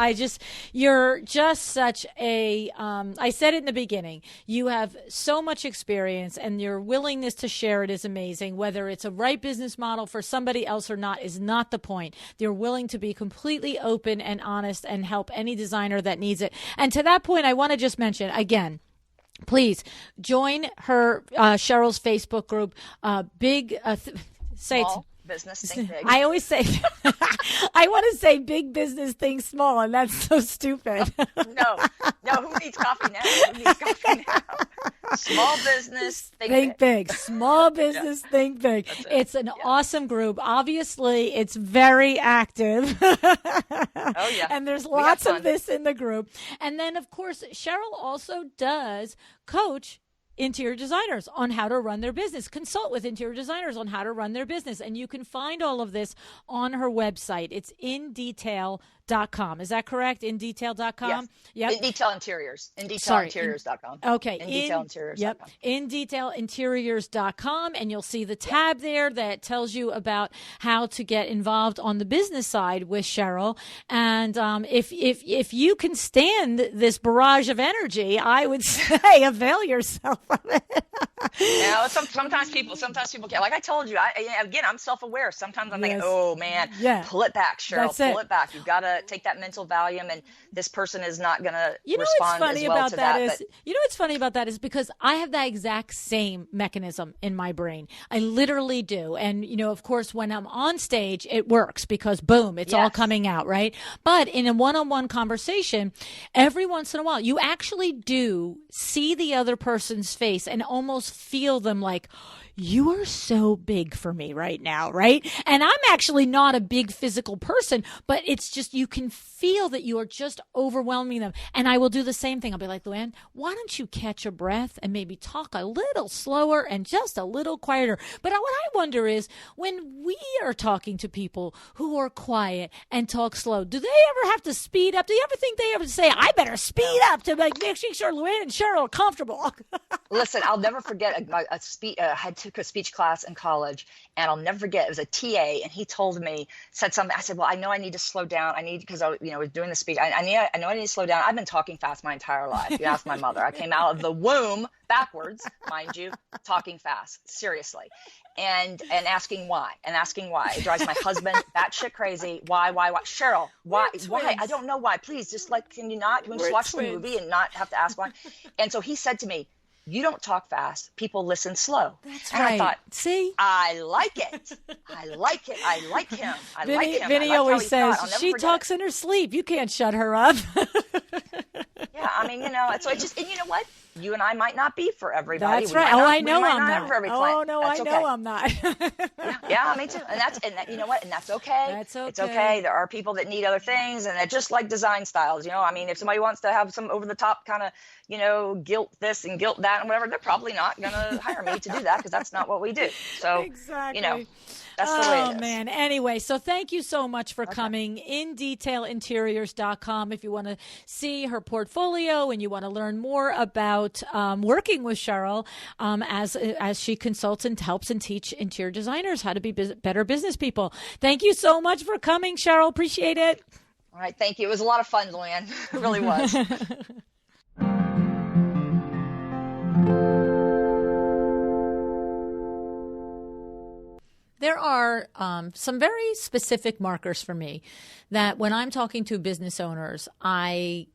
Speaker 1: You're just such a, I said it in the beginning, you have so much experience and your willingness to share it is amazing. Whether it's a right business model for somebody else or not is not the point. You're willing to be completely open and honest and help any designer that needs it. And to that point, I want to just mention again, please join her, Cheryl's Facebook group,
Speaker 2: Small business, think big.
Speaker 1: I always say, I want to say big business, think small, and that's so stupid.
Speaker 2: No, who needs coffee now? Small business, think
Speaker 1: big. Small business, think big. It's an awesome group. Obviously, it's very active.
Speaker 2: Oh, yeah.
Speaker 1: And there's lots of this in the group. And then, of course, Cheryl also does coach interior designers on how to run their business, consult with interior designers on how to run their business. And you can find all of this on her website. It's indetail.com. Is that correct? Indetail.com?
Speaker 2: Yes.
Speaker 1: Yep.
Speaker 2: InDetail Interiors. InDetailInteriors.com.
Speaker 1: Okay.
Speaker 2: InDetailInteriors.com.
Speaker 1: Yep. InDetailInteriors.com. And you'll see the tab there that tells you about how to get involved on the business side with Cheryl. And if you can stand this barrage of energy, I would say avail yourself of it.
Speaker 2: Sometimes people get, like I told you, I'm self-aware. Sometimes I'm thinking, oh man, pull it back, Cheryl, pull it back. You've got to take that mental Valium, and this person is not going to respond as well to that.
Speaker 1: You know what's funny about that is because I have that exact same mechanism in my brain. I literally do. And, of course, when I'm on stage, it works because boom, it's all coming out, right? But in a one-on-one conversation, every once in a while, you actually do see the other person's face and almost feel them like, you are so big for me right now, right? And I'm actually not a big physical person, but it's just, you can feel that you are just overwhelming them. And I will do the same thing. I'll be like, LuAnn, why don't you catch a breath and maybe talk a little slower and just a little quieter? But what I wonder is, when we are talking to people who are quiet and talk slow, do they ever have to speed up? Do you ever think they ever say, I better speed up to make sure LuAnn and Cheryl are comfortable?
Speaker 2: Listen, I'll never forget a speech. I took a speech class in college, and I'll never forget. It was a TA, and he said something. I said, "Well, I know I need to slow down. Because I, was doing the speech. I know I need to slow down. I've been talking fast my entire life. You ask my mother. I came out of the womb backwards, mind you, talking fast, seriously, and asking why. It drives my husband batshit crazy. Why, Cheryl? Why? I don't know why. Please, just can you not? Can we just watch the movie and not have to ask why?" And so he said to me, "You don't talk fast. People listen slow."
Speaker 1: That's
Speaker 2: and
Speaker 1: right.
Speaker 2: I thought,
Speaker 1: see,
Speaker 2: I like it. I like him.
Speaker 1: Vinny always says she talks in her sleep. You can't shut her up.
Speaker 2: Yeah, so it just, and you know what? You and I might not be for everybody.
Speaker 1: That's right. I know I'm not.
Speaker 2: Oh
Speaker 1: no, I know I'm not.
Speaker 2: Yeah, me too. And you know what? And that's okay.
Speaker 1: That's okay.
Speaker 2: It's okay. There are people that need other things, and they're just like design styles. If somebody wants to have some over the top kind of, guilt this and guilt that and whatever, they're probably not going to hire me to do that, because that's not what we do. So,
Speaker 1: exactly.
Speaker 2: That's the way it is.
Speaker 1: Man. Anyway, so thank you so much for coming. InDetailInteriors.com if you want to see her portfolio and you want to learn more about working with Cheryl as she consults and helps and teach interior designers how to be better business people. Thank you so much for coming, Cheryl. Appreciate it.
Speaker 2: All right. Thank you. It was a lot of fun, LuAnn. It really was.
Speaker 1: There are some very specific markers for me that when I'm talking to business owners, I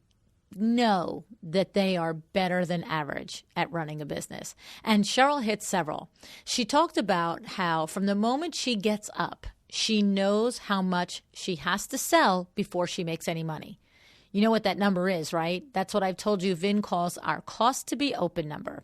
Speaker 1: know that they are better than average at running a business. And Cheryl hit several. She talked about how from the moment she gets up, she knows how much she has to sell before she makes any money. You know what that number is, right? That's what I've told you Vin calls our cost to be open number.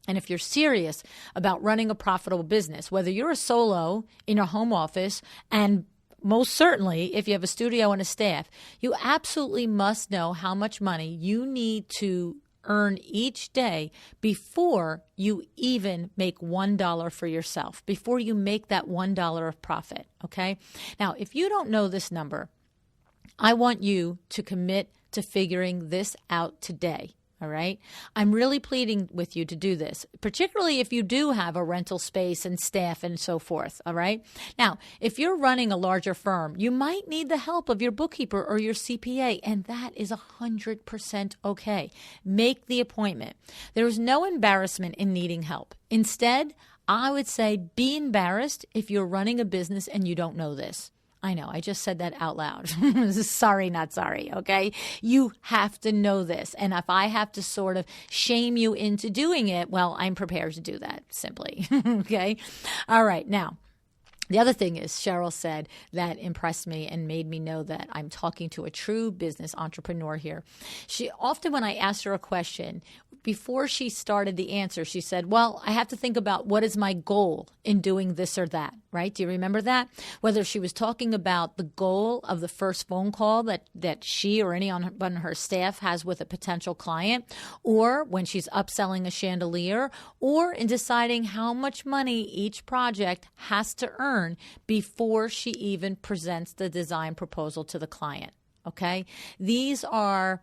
Speaker 1: And if you're serious about running a profitable business, whether you're a solo in your home office, and most certainly if you have a studio and a staff, you absolutely must know how much money you need to earn each day before you even make $1 for yourself, before you make that $1 of profit, okay? Now, if you don't know this number, I want you to commit to figuring this out today. All right. I'm really pleading with you to do this, particularly if you do have a rental space and staff and so forth. All right. Now, if you're running a larger firm, you might need the help of your bookkeeper or your CPA, and that is 100% okay. Make the appointment. There is no embarrassment in needing help. Instead, I would say be embarrassed if you're running a business and you don't know this. I know, I just said that out loud. Sorry, not sorry, okay? You have to know this. And if I have to sort of shame you into doing it, well, I'm prepared to do that simply, okay? All right, now, the other thing is Cheryl said that impressed me and made me know that I'm talking to a true business entrepreneur here. She often, when I asked her a question, before she started the answer, she said, well, I have to think about what is my goal in doing this or that, right? Do you remember that? Whether she was talking about the goal of the first phone call that she or anyone on her staff has with a potential client, or when she's upselling a chandelier, or in deciding how much money each project has to earn before she even presents the design proposal to the client, okay? These are,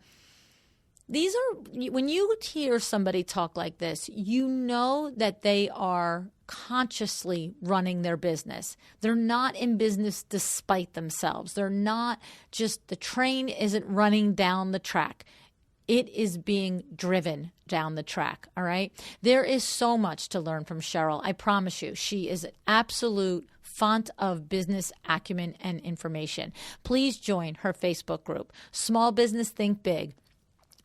Speaker 1: when you hear somebody talk like this, you know that they are consciously running their business. They're not in business despite themselves. They're not just, the train isn't running down the track. It is being driven down the track, all right? There is so much to learn from Cheryl. I promise you, she is an absolute font of business acumen and information. Please join her Facebook group, Small Business Think Big.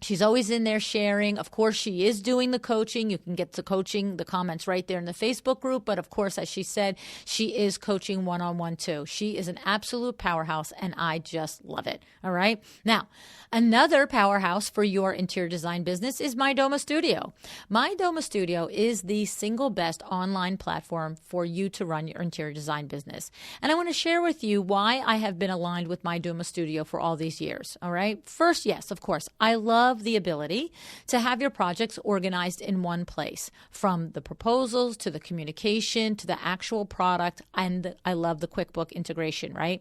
Speaker 1: She's always in there sharing. Of course, she is doing the coaching. You can get the coaching, the comments right there in the Facebook group. But of course, as she said, she is coaching one-on-one too. She is an absolute powerhouse, and I just love it. All right. Now, another powerhouse for your interior design business is My Doma Studio. My Doma Studio is the single best online platform for you to run your interior design business. And I want to share with you why I have been aligned with My Doma Studio for all these years. All right. First, yes, of course, I love the ability to have your projects organized in one place, from the proposals to the communication to the actual product. And I love the QuickBook integration, right?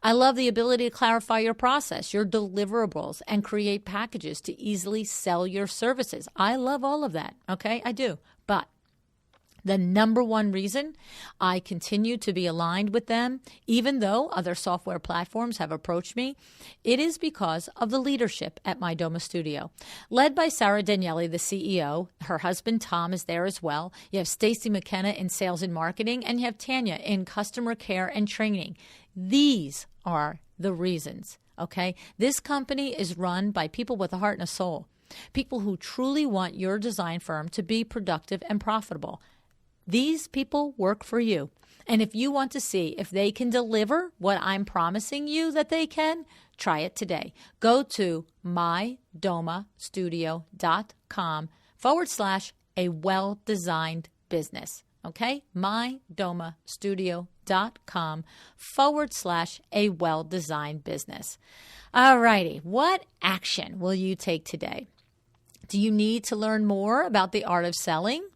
Speaker 1: I love the ability to clarify your process, your deliverables, and create packages to easily sell your services. I love all of that. Okay, I do. But the number one reason I continue to be aligned with them, even though other software platforms have approached me, it is because of the leadership at My Doma Studio. Led by Sara, the CEO, her husband Tom is there as well. You have Stacy McKenna in sales and marketing, and you have Tanya in customer care and training. These are the reasons, okay? This company is run by people with a heart and a soul, people who truly want your design firm to be productive and profitable. These people work for you. And if you want to see if they can deliver what I'm promising you that they can, try it today. Go to mydomastudio.com/a well-designed business. Okay? mydomastudio.com/a well-designed business. All righty. What action will you take today? Do you need to learn more about the art of selling?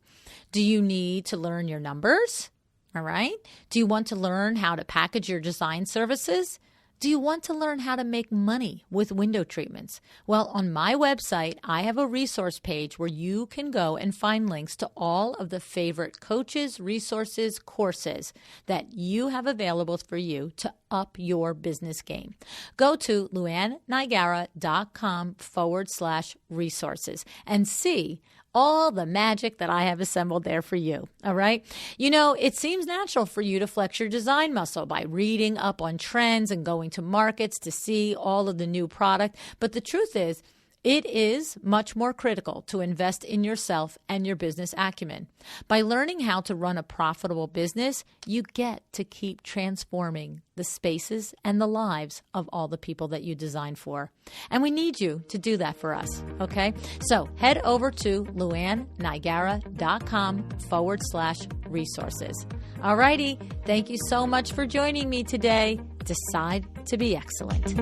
Speaker 1: Do you need to learn your numbers? All right. Do you want to learn how to package your design services? Do you want to learn how to make money with window treatments? Well, on my website, I have a resource page where you can go and find links to all of the favorite coaches, resources, courses that you have available for you to up your business game. Go to LuAnnNigara.com/resources and see all the magic that I have assembled there for you. All right. You know, it seems natural for you to flex your design muscle by reading up on trends and going to markets to see all of the new product. But the truth is, it is much more critical to invest in yourself and your business acumen. By learning how to run a profitable business, you get to keep transforming the spaces and the lives of all the people that you design for. And we need you to do that for us, okay? So head over to LuAnnNigara.com/resources. All righty. Thank you so much for joining me today. Decide to be excellent.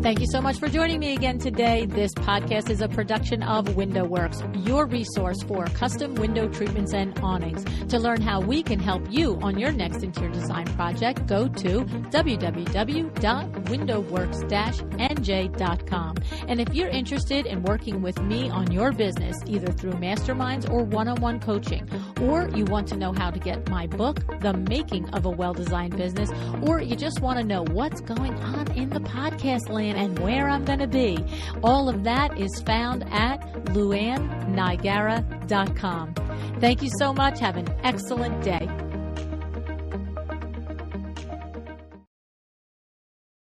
Speaker 1: Thank you so much for joining me again today. This podcast is a production of WindowWorks, your resource for custom window treatments and awnings. To learn how we can help you on your next interior design project, go to www.windowworks-nj.com. And if you're interested in working with me on your business, either through masterminds or one-on-one coaching, or you want to know how to get my book, The Making of a Well-Designed Business, or you just want to know what's going on in the podcast land and where I'm going to be, all of that is found at LuAnnNigara.com. Thank you so much. Have an excellent day.